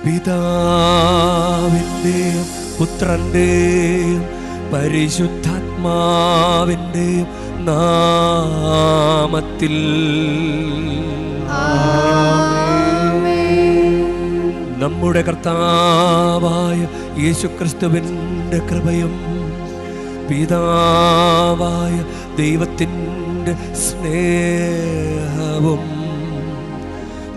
പിതാവിൻ്റെയും പുത്രൻ്റെയും പരിശുദ്ധാത്മാവിൻ്റെയും നാമത്തിൽ നമ്മുടെ കർത്താവായ യേശുക്രിസ്തുവിൻ്റെ കൃപയും പിതാവായ ദൈവത്തിൻ്റെ സ്നേഹവും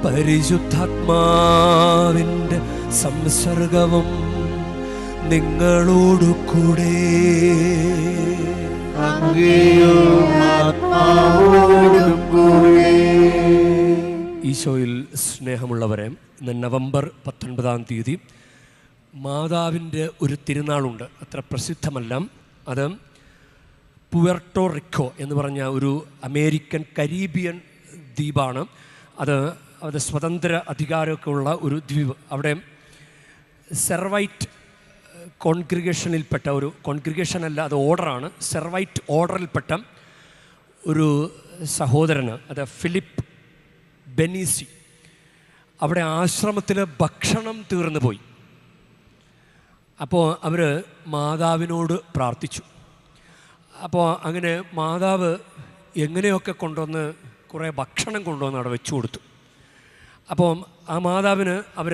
പരിശുദ്ധാത്മാവിൻ്റെ സംസർഗവും നിങ്ങളോടു കൂടെ. ഈശോയിൽ സ്നേഹമുള്ളവരെ, ഇന്ന് നവംബർ 19 മാതാവിൻ്റെ ഒരു തിരുനാളുണ്ട്. അത്ര പ്രസിദ്ധമല്ല. അത് പുവർട്ടോ റിക്കോ എന്ന് പറഞ്ഞ ഒരു അമേരിക്കൻ കരീബിയൻ ദ്വീപാണ്. അത് സ്വതന്ത്ര അധികാരമൊക്കെ ഉള്ള ഒരു ദ്വീപ്. അവിടെ സെർവൈറ്റ് കോൺഗ്രിഗേഷനിൽപ്പെട്ട ഒരു കോൺഗ്രിഗേഷനല്ല, അത് ഓർഡറാണ്. സെർവൈറ്റ് ഓർഡറിൽപ്പെട്ട ഒരു സഹോദരന്, അത് ഫിലിപ്പ് ബെനീസി, അവിടെ ആശ്രമത്തിൽ ഭക്ഷണം തീർന്നു പോയി. അപ്പോൾ അവർ മാതാവിനോട് പ്രാർത്ഥിച്ചു. അപ്പോൾ അങ്ങനെ മാതാവ് എങ്ങനെയൊക്കെ കൊണ്ടുവന്ന് കുറേ ഭക്ഷണം കൊണ്ടുവന്ന് അവിടെ വെച്ചു കൊടുത്തു. അപ്പോൾ ആ മാതാവിന് അവർ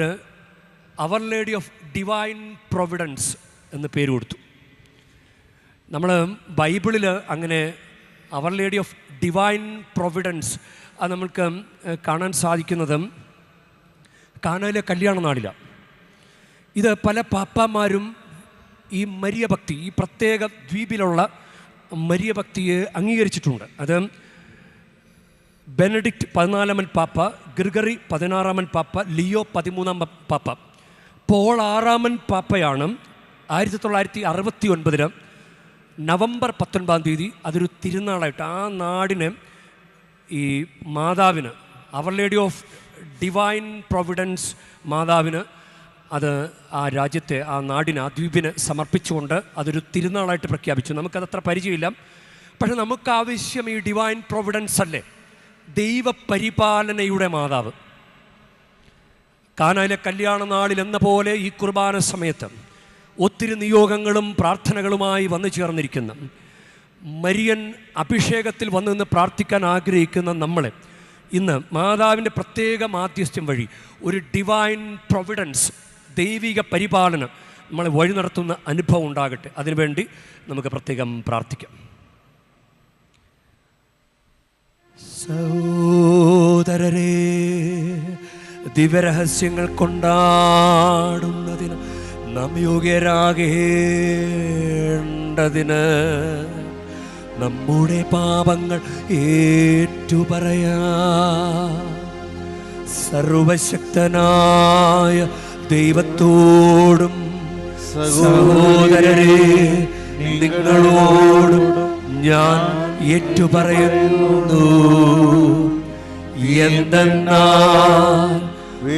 അവർ ലേഡി ഓഫ് ഡിവൈൻ പ്രൊവിഡൻസ് എന്ന് പേര് കൊടുത്തു. നമ്മൾ ബൈബിളിൽ അങ്ങനെ അവർ ലേഡി ഓഫ് ഡിവൈൻ പ്രൊവിഡൻസ് അത് നമ്മൾക്ക് കാണാൻ സാധിക്കുന്നത് കാനായിലെ കല്യാണ നാളിലാണ്. ഇത് പല പാപ്പാമാരും ഈ മരിയ ഭക്തി, ഈ പ്രത്യേക ദ്വീപിലുള്ള മരിയ ഭക്തിയെ അംഗീകരിച്ചിട്ടുണ്ട്. അത് ബെനഡിക്റ്റ് 14 പാപ്പ, ഗ്രിഗറി 16 പാപ്പ, ലിയോ 13 പാപ്പ, പോൾ 6 പാപ്പയാണ് 1969 നവംബർ 19 അതൊരു തിരുനാളായിട്ട് ആ നാടിന്, ഈ മാതാവിന്, അവർ ലേഡി ഓഫ് ഡിവൈൻ പ്രൊവിഡൻസ് മാതാവിന് അത് ആ രാജ്യത്തെ, ആ നാടിന്, ആ ദ്വീപിന് സമർപ്പിച്ചുകൊണ്ട് അതൊരു തിരുനാളായിട്ട് പ്രഖ്യാപിച്ചു. നമുക്കതത്ര പരിചയമില്ല. പക്ഷെ നമുക്കാവശ്യം ഈ ഡിവൈൻ പ്രൊവിഡൻസ് അല്ലേ, ദൈവപരിപാലനയുടെ മാതാവ്. കാനായിലെ കല്യാണ നാളിൽ എന്ന പോലെ ഈ കുർബാന സമയത്ത് ഒത്തിരി നിയോഗങ്ങളും പ്രാർത്ഥനകളുമായി വന്നു ചേർന്നിരിക്കുന്ന, മരിയൻ അഭിഷേകത്തിൽ വന്നു നിന്ന് പ്രാർത്ഥിക്കാൻ ആഗ്രഹിക്കുന്ന നമ്മളെ ഇന്ന് മാതാവിൻ്റെ പ്രത്യേക മാധ്യസ്ഥ്യം വഴി ഒരു ഡിവൈൻ പ്രൊവിഡൻസ്, ദൈവിക പരിപാലനം നമ്മളെ വഴി നടത്തുന്ന അനുഭവം ഉണ്ടാകട്ടെ. അതിനുവേണ്ടി നമുക്ക് പ്രത്യേകം പ്രാർത്ഥിക്കാം. സഹോദരരെ, ദിവ്യരഹസ്യങ്ങൾ കൊണ്ടാടുന്നതിന് നാം യോഗ്യരാകേണ്ടതിന് നമ്മുടെ പാപങ്ങൾ ഏറ്റുപറയാ സർവശക്തനായ ദൈവത്തോടും സഹോദരരെ നിങ്ങളോടും ഞാൻ ഏറ്റുപറയുന്നു. എന്തെന്നാൽ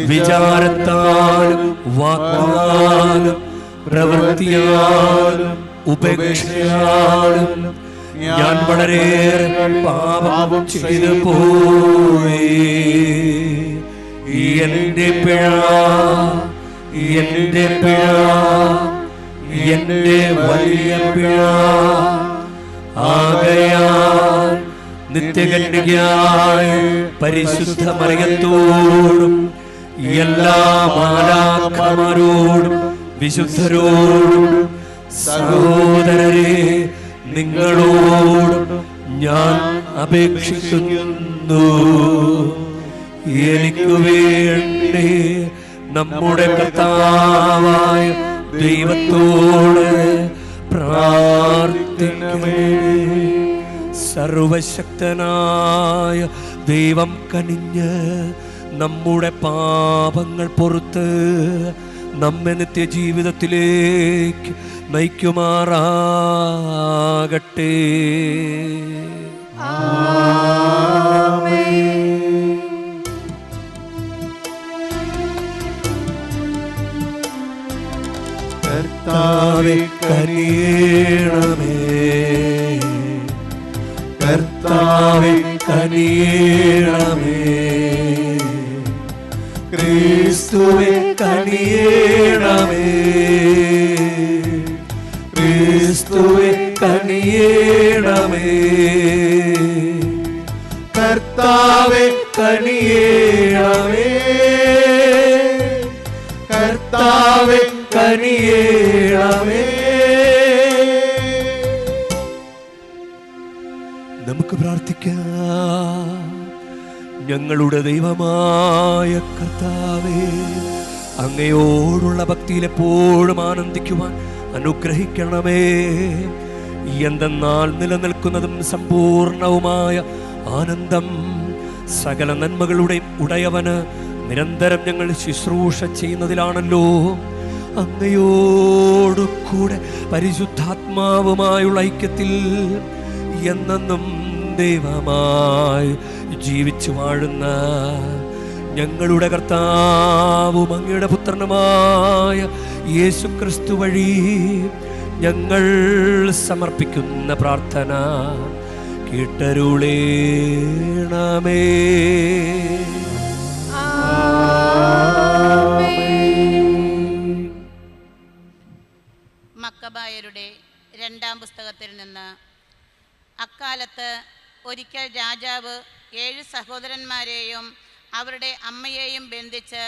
വിചാരത്താലും വാക്കാലും പ്രവൃത്തിയാലും ഉപേക്ഷയാലും ഞാൻ വളരെയേറെ പാപം ചെയ്തു പോയി. എന്റെ പിഴ, എന്റെ പിഴ, എന്റെ വലിയ പിഴ. ആകയാൽ നിത്യകന്യകയായ പരിശുദ്ധ മറിയത്തോടും എല്ലാ മാലാഖമാരോടും വിശുദ്ധരോടും സഹോദരരെ നിങ്ങളോടും ഞാൻ അപേക്ഷിക്കുന്നു, എനിക്ക് വേണ്ടി നമ്മുടെ കർത്താവായ ദൈവത്തോട് പ്രാർത്ഥിക്കണമേ. സർവശക്തനായ ദൈവം കനിഞ്ഞ് നമ്മുടെ പാപങ്ങൾ പൊറുത്ത് നമ്മെ നിത്യജീവിതത്തിലേക്ക് നയിക്കുമാറാകട്ടെ. കർത്താവേ കനിയണമേ, കർത്താവേ കനിയണമേ. ക്രിസ്തുവേ ക്രിസ്തുവേ കനിയേണമേ, ക്രിസ്തുവേ കനിയേണമേ, കർത്താവേ കനിയേണമേ, കർത്താവേ കനിയേണമേ. നമുക്ക് പ്രാർത്ഥിക്കാം. ഞങ്ങളുടെ ദൈവമായ കർത്താവേ, അങ്ങയോടുള്ള ഭക്തിയിൽ എപ്പോഴും ആനന്ദിക്കുവാൻ അനുഗ്രഹിക്കണമേ. എന്തെന്നാൽ നിലനിൽക്കുന്നതും സമ്പൂർണവുമായ ആനന്ദം സകല നന്മകളുടെയും ഉടയവന് നിരന്തരം ഞങ്ങൾ ശുശ്രൂഷ ചെയ്യുന്നതിലാണല്ലോ. അങ്ങയോടു കൂടെ പരിശുദ്ധാത്മാവുമായുള്ള ഐക്യത്തിൽ എന്നെന്നും ദൈവമായി ജീവിച്ചു വാഴുന്ന ഞങ്ങളുടെ കർത്താവും അങ്ങയുടെ പുത്രനുമായ യേശുക്രിസ്തു വഴി ഞങ്ങൾ സമർപ്പിക്കുന്ന പ്രാർത്ഥന കേട്ടരുളേണമേ. മക്കബായരുടെ 2-ാം പുസ്തകത്തിൽ നിന്ന്. അക്കാലത്ത് ഒരിക്കൽ രാജാവ് 7 സഹോദരന്മാരെയും അവരുടെ അമ്മയെയും ബന്ധിച്ച്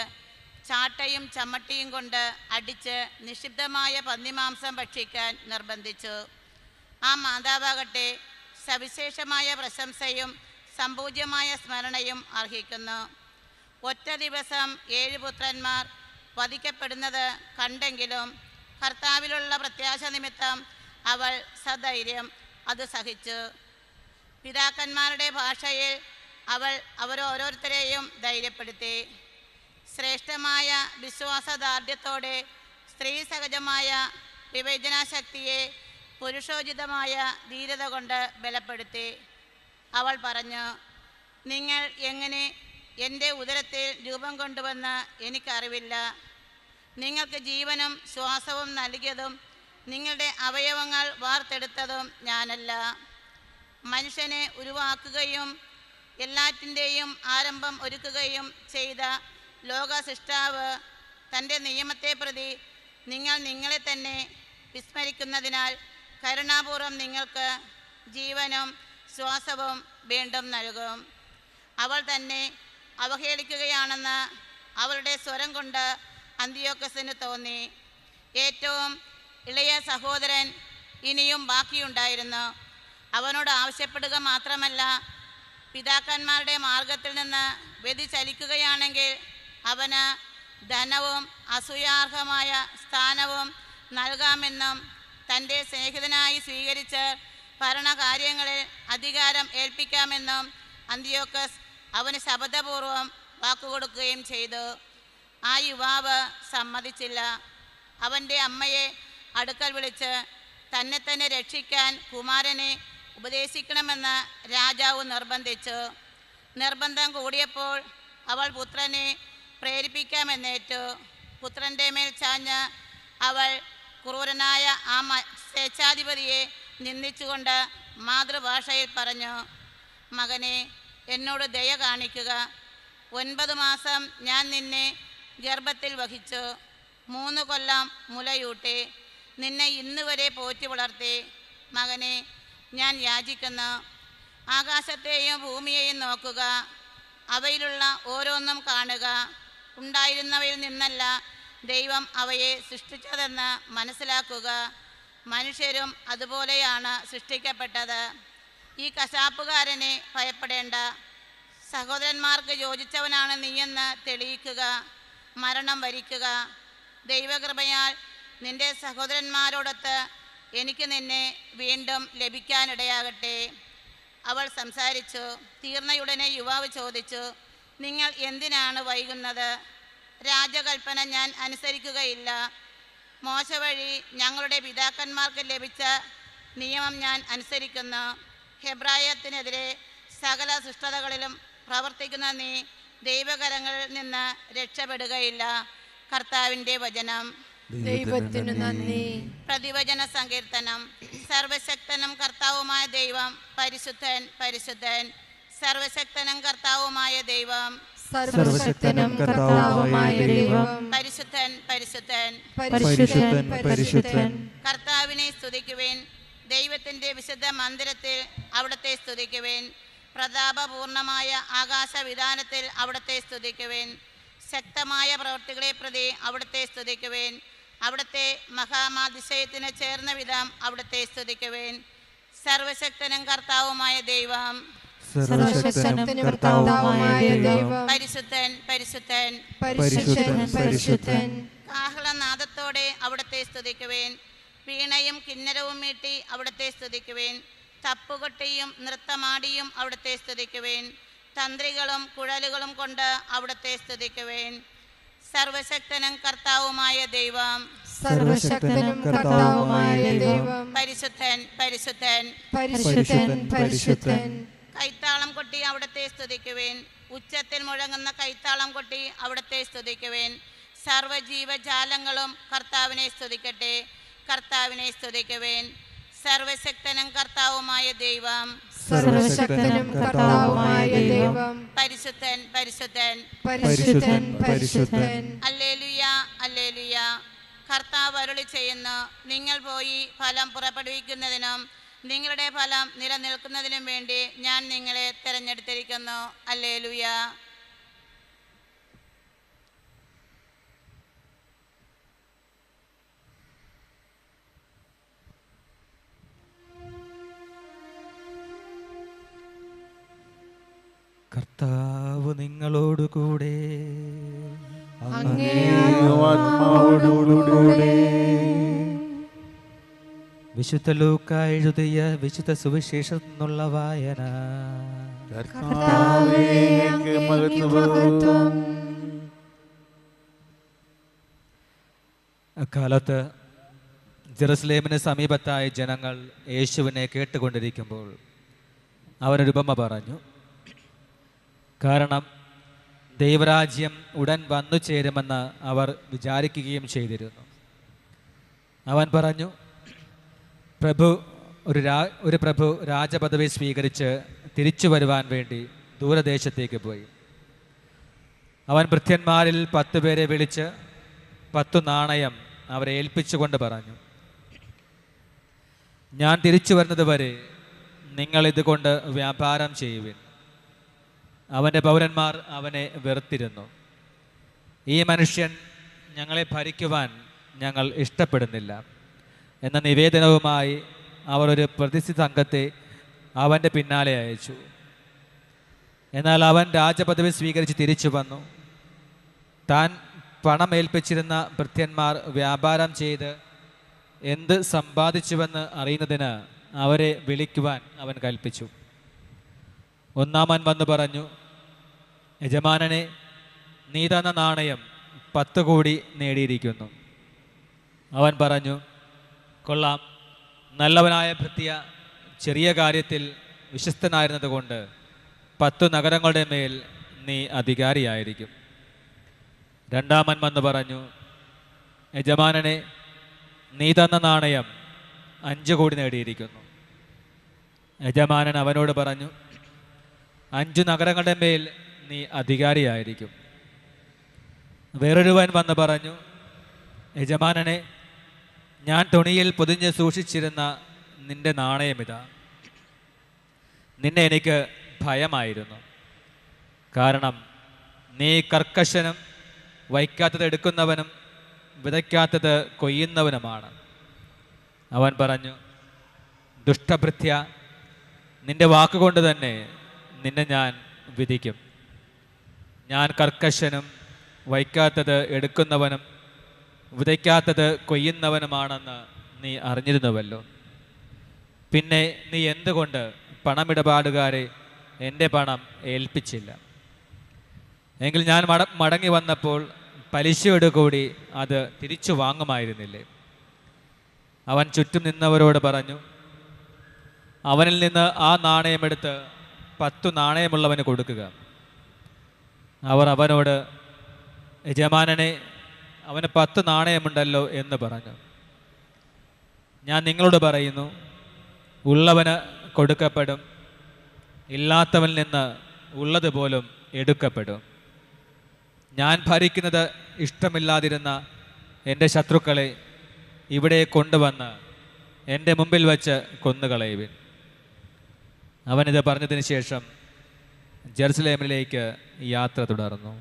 ചാട്ടയും ചമ്മട്ടിയും കൊണ്ട് അടിച്ച് നിഷിദ്ധമായ പന്നിമാംസം ഭക്ഷിക്കാൻ നിർബന്ധിച്ചു. ആ മാതാവാകട്ടെ സവിശേഷമായ പ്രശംസയും സമ്പൂജ്യമായ സ്മരണയും അർഹിക്കുന്നു. ഒറ്റ ദിവസം 7 പുത്രന്മാർ വധിക്കപ്പെടുന്നത് കണ്ടെങ്കിലും കർത്താവിലുള്ള പ്രത്യാശ നിമിത്തം അവൾ സധൈര്യം അത് സഹിച്ചു. പിതാക്കന്മാരുടെ ഭാഷയിൽ അവൾ അവരോരോരുത്തരെയും ധൈര്യപ്പെടുത്തി. ശ്രേഷ്ഠമായ വിശ്വാസദാർഢ്യത്തോടെ സ്ത്രീ സഹജമായ വിവേചനാശക്തിയെ പുരുഷോചിതമായ ധീരത കൊണ്ട് ബലപ്പെടുത്തി. അവൾ പറഞ്ഞു, നിങ്ങൾ എങ്ങനെ എൻ്റെ ഉദരത്തിൽ രൂപം കൊണ്ടുവന്ന് എനിക്കറിവില്ല. നിങ്ങൾക്ക് ജീവനും ശ്വാസവും നൽകിയതും നിങ്ങളുടെ അവയവങ്ങൾ വാർത്തെടുത്തതും ഞാനല്ല. മനുഷ്യനെ ഉരുവാക്കുകയും എല്ലാറ്റിൻ്റെയും ആരംഭം ഒരുക്കുകയും ചെയ്ത ലോകസൃഷ്ടാവ് തൻ്റെ നിയമത്തെ പ്രതി നിങ്ങൾ നിങ്ങളെ തന്നെ വിസ്മരിക്കുന്നതിനാൽ കരുണാപൂർവം നിങ്ങൾക്ക് ജീവനും ശ്വാസവും വീണ്ടും നൽകും. അവൾ തന്നെ അവഹേളിക്കുകയാണെന്ന് അവളുടെ സ്വരം കൊണ്ട് അന്തിയോക്കസിന് തോന്നി. ഏറ്റവും ഇളയ സഹോദരൻ ഇനിയും ബാക്കിയുണ്ടായിരുന്നു. അവനോട് ആവശ്യപ്പെടുക മാത്രമല്ല, പിതാക്കന്മാരുടെ മാർഗത്തിൽ നിന്ന് വ്യതിചലിക്കുകയാണെങ്കിൽ അവന് ധനവും അസൂയാർഹമായ സ്ഥാനവും നൽകാമെന്നും തൻ്റെ സ്നേഹിതനായി സ്വീകരിച്ച് ഭരണകാര്യങ്ങളിൽ അധികാരം ഏൽപ്പിക്കാമെന്നും അന്തിയോക്കസ് അവന് ശപഥപൂർവം വാക്കുകൊടുക്കുകയും ചെയ്തു. ആ യുവാവ് സമ്മതിച്ചില്ല. അവൻ്റെ അമ്മയെ അടുക്കൽ വിളിച്ച് തന്നെ തന്നെ രക്ഷിക്കാൻ കുമാരനെ ഉപദേശിക്കണമെന്ന് രാജാവ് നിർബന്ധിച്ചു. നിർബന്ധം കൂടിയപ്പോൾ അവൾ പുത്രനെ പ്രേരിപ്പിക്കാമെന്നേറ്റു. പുത്രൻ്റെ മേൽ ചാഞ്ഞ് അവൾ ക്രൂരനായ ആ സ്വേച്ഛാധിപതിയെ നിന്ദിച്ചുകൊണ്ട് മാതൃഭാഷയിൽ പറഞ്ഞു, മകനെ, എന്നോട് ദയ കാണിക്കുക. 9 മാസം ഞാൻ നിന്നെ ഗർഭത്തിൽ വഹിച്ചു. 3 കൊല്ലം മുലയൂട്ടി. നിന്നെ ഇന്ന് വരെ പോറ്റി വളർത്തി. മകനെ, ഞാൻ യാചിക്കുന്നു, ആകാശത്തെയും ഭൂമിയെയും നോക്കുക. അവയിലുള്ള ഓരോന്നും കാണുക. ഉണ്ടായിരുന്നവയിൽ നിന്നല്ല ദൈവം അവയെ സൃഷ്ടിച്ചതെന്ന് മനസ്സിലാക്കുക. മനുഷ്യരും അതുപോലെയാണ് സൃഷ്ടിക്കപ്പെട്ടത്. ഈ കശാപ്പുകാരനെ ഭയപ്പെടേണ്ട. സഹോദരന്മാർക്ക് യോജിച്ചവനാണ് നീയെന്ന് തെളിയിക്കുക. മരണം വരിക്കുക. ദൈവകൃപയാൽ നിന്റെ സഹോദരന്മാരോടൊത്ത് എനിക്ക് നിന്നെ വീണ്ടും ലഭിക്കാനിടയാകട്ടെ. അവൾ സംസാരിച്ചു തീർന്നയുടനെ യുവാവ് ചോദിച്ചു, നിങ്ങൾ എന്തിനാണ് വൈകുന്നത്? രാജകൽപ്പന ഞാൻ അനുസരിക്കുകയില്ല. മോശ വഴി ഞങ്ങളുടെ പിതാക്കന്മാർക്ക് ലഭിച്ച നിയമം ഞാൻ അനുസരിക്കുന്നു. ഹെബ്രായത്തിനെതിരെ സകല സൃഷ്ടതകളിലും പ്രവർത്തിക്കുന്ന നീ ദൈവകരങ്ങളിൽ നിന്ന് രക്ഷപ്പെടുകയില്ല. കർത്താവിൻ്റെ വചനം. ദൈവത്തിനു നന്ദി. പ്രതിവചന സങ്കീർത്തനം. സർവശക്തനും കർത്താവുമായ ദൈവം പരിശുദ്ധൻ, പരിശുദ്ധൻ. സർവശക്തനും കർത്താവുമായ ദൈവം സർവശക്തനും കർത്താവുമായ ദൈവം, പരിശുദ്ധൻ പരിശുദ്ധൻ പരിശുദ്ധൻ പരിശുദ്ധൻ. കർത്താവിനെ സ്തുതിക്കുവേൻ. ദൈവത്തിൻ്റെ വിശുദ്ധ മന്ദിരത്തിൽ അവിടുത്തെ സ്തുതിക്കുവേൻ. പ്രതാപപൂർണമായ ആകാശവിധാനത്തിൽ അവിടുത്തെ സ്തുതിക്കുവേൻ. ശക്തമായ പ്രവൃത്തികളെ പ്രതി അവിടുത്തെ സ്തുതിക്കുവേൻ. അവിടുത്തെ മഹാമാതിശയത്തിന് ചേർന്ന വിധം അവിടുത്തെ സ്തുതിക്കുവേൻ. സർവശക്തനും കർത്താവുമായ ദൈവം, സർവശക്തനും കർത്താവുമായ ദൈവം, പരിശുദ്ധൻ പരിശുദ്ധൻ പരിശുദ്ധൻ പരിശുദ്ധൻ. കാഹളനാദത്തോടെ അവിടുത്തെ സ്തുതിക്കുവേൻ. വീണയും കിന്നരവും മീട്ടി അവിടുത്തെ സ്തുതിക്കുവേൻ. തപ്പുകൊട്ടിയും നൃത്തമാടിയും അവിടുത്തെ സ്തുതിക്കുവേൻ. തന്ത്രികളും കുഴലുകളും കൊണ്ട് അവിടുത്തെ സ്തുതിക്കുവേൻ. സർവശക്തനും കർത്താവുമായ ദൈവം, സർവശക്തനും കർത്താവുമായ ദൈവം, പരിശുദ്ധൻ പരിശുദ്ധൻ പരിശുദ്ധൻ പരിശുദ്ധൻ. കൈത്താളം കൊട്ടി അവിടുത്തെ സ്തുതിക്കുവേൻ. ഉച്ചത്തിൽ മുഴങ്ങുന്ന കൈത്താളം കൊട്ടി അവിടുത്തെ സ്തുതിക്കുവേൻ. സർവജീവജാലങ്ങളും കർത്താവിനെ സ്തുതിക്കട്ടെ, കർത്താവിനെ സ്തുതിക്കുവേൻ. സർവശക്തനും കർത്താവുമായ ദൈവം, സർവശക്തനും കർത്താവുമായ ദൈവം, പരിശുദ്ധൻ പരിശുദ്ധൻ പരിശുദ്ധൻ പരിശുദ്ധൻ. Hallelujah hallelujah. കർത്താവ് അരുളി ചെയ്യുന്നു, നിങ്ങൾ പോയി ഫലം പുറപ്പെടുവിക്കുന്നതിനും നിങ്ങളുടെ ഫലം നിലനിൽക്കുന്നതിനും വേണ്ടി ഞാൻ നിങ്ങളെ തിരഞ്ഞെടുത്തിരിക്കുന്നു. ഹല്ലേലൂയ. കർത്താവ് നിങ്ങളോടുകൂടെ, അങ്ങേ ആത്മാവോടുകൂടെ. വിശുദ്ധ ലൂക്കാ എഴുതിയ വിശുദ്ധ സുവിശേഷത്തിൽ നിന്നുള്ള വായന. കർത്താവേ, അങ്ങേക്ക് മഹത്വം. അക്കാലത്ത് ജെറുസലേമിന് സമീപത്തായ ജനങ്ങൾ യേശുവിനെ കേട്ടുകൊണ്ടിരിക്കുമ്പോൾ അവനൊരു ഉപമ പറഞ്ഞു. കാരണം ദൈവരാജ്യം ഉടൻ വന്നു ചേരുമെന്ന് അവർ വിചാരിക്കുകയും ചെയ്തിരുന്നു. അവൻ പറഞ്ഞു, ഒരു പ്രഭു രാജപദവി സ്വീകരിച്ച് തിരിച്ചു വരുവാൻ വേണ്ടി ദൂരദേശത്തേക്ക് പോയി. അവൻ ഭൃത്യന്മാരിൽ 10 പേരെ വിളിച്ച് 10 നാണയം അവരെ ഏൽപ്പിച്ചുകൊണ്ട് പറഞ്ഞു, ഞാൻ തിരിച്ചു വരുന്നത് വരെ നിങ്ങൾ ഇതുകൊണ്ട് വ്യാപാരം ചെയ്യുവിൻ. അവൻ്റെ പൗരന്മാർ അവനെ വെറുത്തിരുന്നു. ഈ മനുഷ്യൻ ഞങ്ങളെ ഭരിക്കുവാൻ ഞങ്ങൾ ഇഷ്ടപ്പെടുന്നില്ല എന്ന നിവേദനവുമായി അവർ ഒരു പ്രതിനിധി സംഘത്തെ അവൻ്റെ പിന്നാലെ അയച്ചു. എന്നാൽ അവൻ രാജപദവി സ്വീകരിച്ച് തിരിച്ചു വന്നു. താൻ പണമേൽപ്പിച്ചിരുന്ന ഭൃത്യന്മാർ വ്യാപാരം ചെയ്ത് എന്ത് സമ്പാദിച്ചുവെന്ന് അറിയുന്നതിന് അവരെ വിളിക്കുവാൻ അവൻ കൽപ്പിച്ചു. ഒന്നാമൻ വന്നു പറഞ്ഞു, യജമാനനെ, നീ തന്ന നാണയം 10 കോടി നേടിയിരിക്കുന്നു. അവൻ പറഞ്ഞു, കൊള്ളാം, നല്ലവനായ ഭൃത്യ, ചെറിയ കാര്യത്തിൽ വിശ്വസ്തനായിരുന്നത് കൊണ്ട് 10 നഗരങ്ങളുടെ മേൽ നീ അധികാരിയായിരിക്കും. രണ്ടാമൻ വന്ന് പറഞ്ഞു, യജമാനനെ, നീ തന്ന നാണയം 5 കോടി നേടിയിരിക്കുന്നു. യജമാനൻ അവനോട് പറഞ്ഞു, 5 നഗരങ്ങളുടെ മേൽ നീ അധികാരിയായിരിക്കും. വേറൊരുവൻ വന്ന് പറഞ്ഞു, യജമാനനെ, ഞാൻ തുണിയിൽ പൊതിഞ്ഞ് സൂക്ഷിച്ചിരുന്ന നിന്റെ നാണയമിതാ. നിന്നെ എനിക്ക് ഭയമായിരുന്നു, കാരണം നീ കർക്കശനും വയ്ക്കാത്തത് എടുക്കുന്നവനും വിതയ്ക്കാത്തത് കൊയ്യുന്നവനുമാണ്. അവൻ പറഞ്ഞു, ദുഷ്ടഭൃത്യ, നിന്റെ വാക്കുകൊണ്ട് തന്നെ നിന്നെ ഞാൻ വിധിക്കും. ഞാൻ കർക്കശനും വയ്ക്കാത്തത് എടുക്കുന്നവനും വിതയ്ക്കാത്തത് കൊയ്യുന്നവനുമാണെന്ന് നീ അറിഞ്ഞിരുന്നുവല്ലോ. പിന്നെ നീ എന്തുകൊണ്ട് പണമിടപാടുകാരെ എൻ്റെ പണം ഏൽപ്പിച്ചില്ല? എങ്കിൽ ഞാൻ മടങ്ങി വന്നപ്പോൾ പലിശയോട് കൂടി അത് തിരിച്ചു വാങ്ങുമായിരുന്നില്ലേ? അവൻ ചുറ്റും നിന്നവരോട് പറഞ്ഞു, അവനിൽ നിന്ന് ആ നാണയമെടുത്ത് 10 നാണയമുള്ളവന് കൊടുക്കുക. അവർ അവനോട്, യജമാനനെ, അവന് 10 നാണയമുണ്ടല്ലോ എന്ന് പറഞ്ഞു. ഞാൻ നിങ്ങളോട് പറയുന്നു, ഉള്ളവന് കൊടുക്കപ്പെടും, ഇല്ലാത്തവനിൽ നിന്ന് ഉള്ളതുപോലും എടുക്കപ്പെടും. ഞാൻ ഭരിക്കുന്നത് ഇഷ്ടമില്ലാതിരുന്ന എൻ്റെ ശത്രുക്കളെ ഇവിടെ കൊണ്ടുവന്ന് എൻ്റെ മുമ്പിൽ വച്ച് കൊന്നുകളയുവിൻ. അവനിത് പറഞ്ഞതിന് ശേഷം ജെറുസലേമിലേക്ക് യാത്ര തുടർന്നു.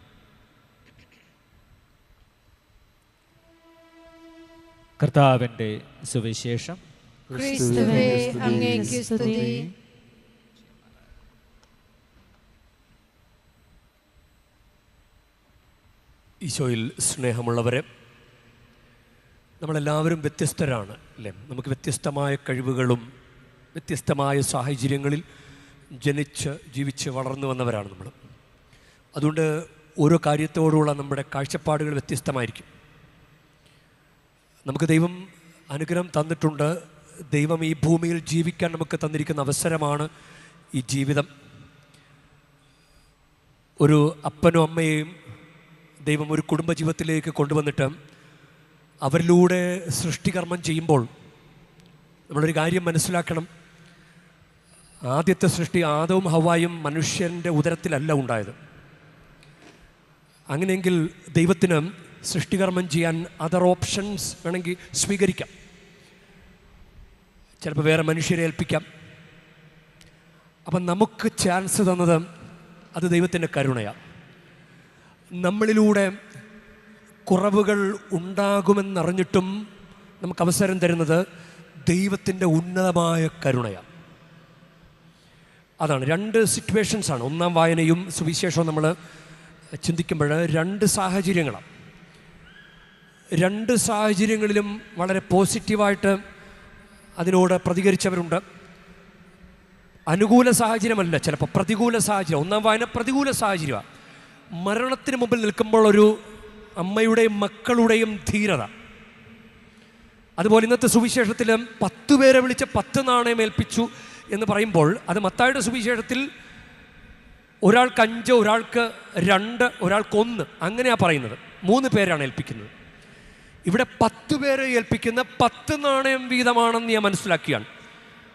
കർത്താവിൻ്റെ സുവിശേഷം. ക്രിസ്തുവേ, അങ്ങേക്ക് സ്തുതി. ഈശോയിൽ സ്നേഹമുള്ളവരെ, നമ്മളെല്ലാവരും വ്യത്യസ്തരാണ് അല്ലേ? നമുക്ക് വ്യത്യസ്തമായ കഴിവുകളും വ്യത്യസ്തമായ സാഹചര്യങ്ങളിൽ ജനിച്ച് ജീവിച്ച് വളർന്നു വന്നവരാണ് നമ്മൾ. അതുകൊണ്ട് ഓരോ കാര്യത്തോടുള്ള നമ്മുടെ കാഴ്ചപ്പാടുകൾ വ്യത്യസ്തമായിരിക്കും. നമുക്ക് ദൈവം അനുഗ്രഹം തന്നിട്ടുണ്ട്. ദൈവം ഈ ഭൂമിയിൽ ജീവിക്കാൻ നമുക്ക് തന്നിരിക്കുന്ന അവസരമാണ് ഈ ജീവിതം. ഒരു അപ്പനും അമ്മയെയും ദൈവം ഒരു കുടുംബജീവിതത്തിലേക്ക് കൊണ്ടുവന്നിട്ട് അവരിലൂടെ സൃഷ്ടികർമ്മം ചെയ്യുമ്പോൾ നമ്മളൊരു കാര്യം മനസ്സിലാക്കണം. ആദ്യത്തെ സൃഷ്ടി ആദവും ഹവ്വായും മനുഷ്യൻ്റെ ഉദരത്തിലല്ല ഉണ്ടായത്. അങ്ങനെയെങ്കിൽ ദൈവത്തിന് സൃഷ്ടികർമ്മം ചെയ്യാൻ അതർ ഓപ്ഷൻസ് വേണമെങ്കിൽ സ്വീകരിക്കാം. ചിലപ്പോൾ വേറെ മനുഷ്യരെ ഏൽപ്പിക്കാം. അപ്പം നമുക്ക് ചാൻസ് തന്നത് അത് ദൈവത്തിൻ്റെ കരുണയാണ്. നമ്മളിലൂടെ കുറവുകൾ ഉണ്ടാകുമെന്നറിഞ്ഞിട്ടും നമുക്ക് അവസരം തരുന്നത് ദൈവത്തിൻ്റെ ഉന്നതമായ കരുണയാണ്. അതാണ് രണ്ട് സിറ്റുവേഷൻസാണ്. ഒന്നാം വായനയും സുവിശേഷവും നമ്മൾ ചിന്തിക്കുമ്പോൾ രണ്ട് സാഹചര്യങ്ങളാണ്. രണ്ട് സാഹചര്യങ്ങളിലും വളരെ പോസിറ്റീവായിട്ട് അതിനോട് പ്രതികരിച്ചവരുണ്ട്. അനുകൂല സാഹചര്യമല്ല, ചിലപ്പോൾ പ്രതികൂല സാഹചര്യം. ഒന്നാം വായന പ്രതികൂല സാഹചര്യമാണ്. മരണത്തിന് മുമ്പിൽ നിൽക്കുമ്പോൾ ഒരു അമ്മയുടെയും മക്കളുടെയും ധീരത. അതുപോലെ ഇന്നത്തെ സുവിശേഷത്തിൽ 10 പേരെ വിളിച്ച് 10 നാണയം ഏൽപ്പിച്ചു എന്ന് പറയുമ്പോൾ അത് മത്തായിയുടെ സുവിശേഷത്തിൽ ഒരാൾക്ക് 5, ഒരാൾക്ക് 2, ഒരാൾക്ക് 1 അങ്ങനെയാണ് പറയുന്നത്. 3 പേരാണ് ഏൽപ്പിക്കുന്നത്. ഇവിടെ 10 പേരെ ഏൽപ്പിക്കുന്ന 10 നാണയം വീതമാണെന്ന് ഞാൻ മനസ്സിലാക്കിയാണ്.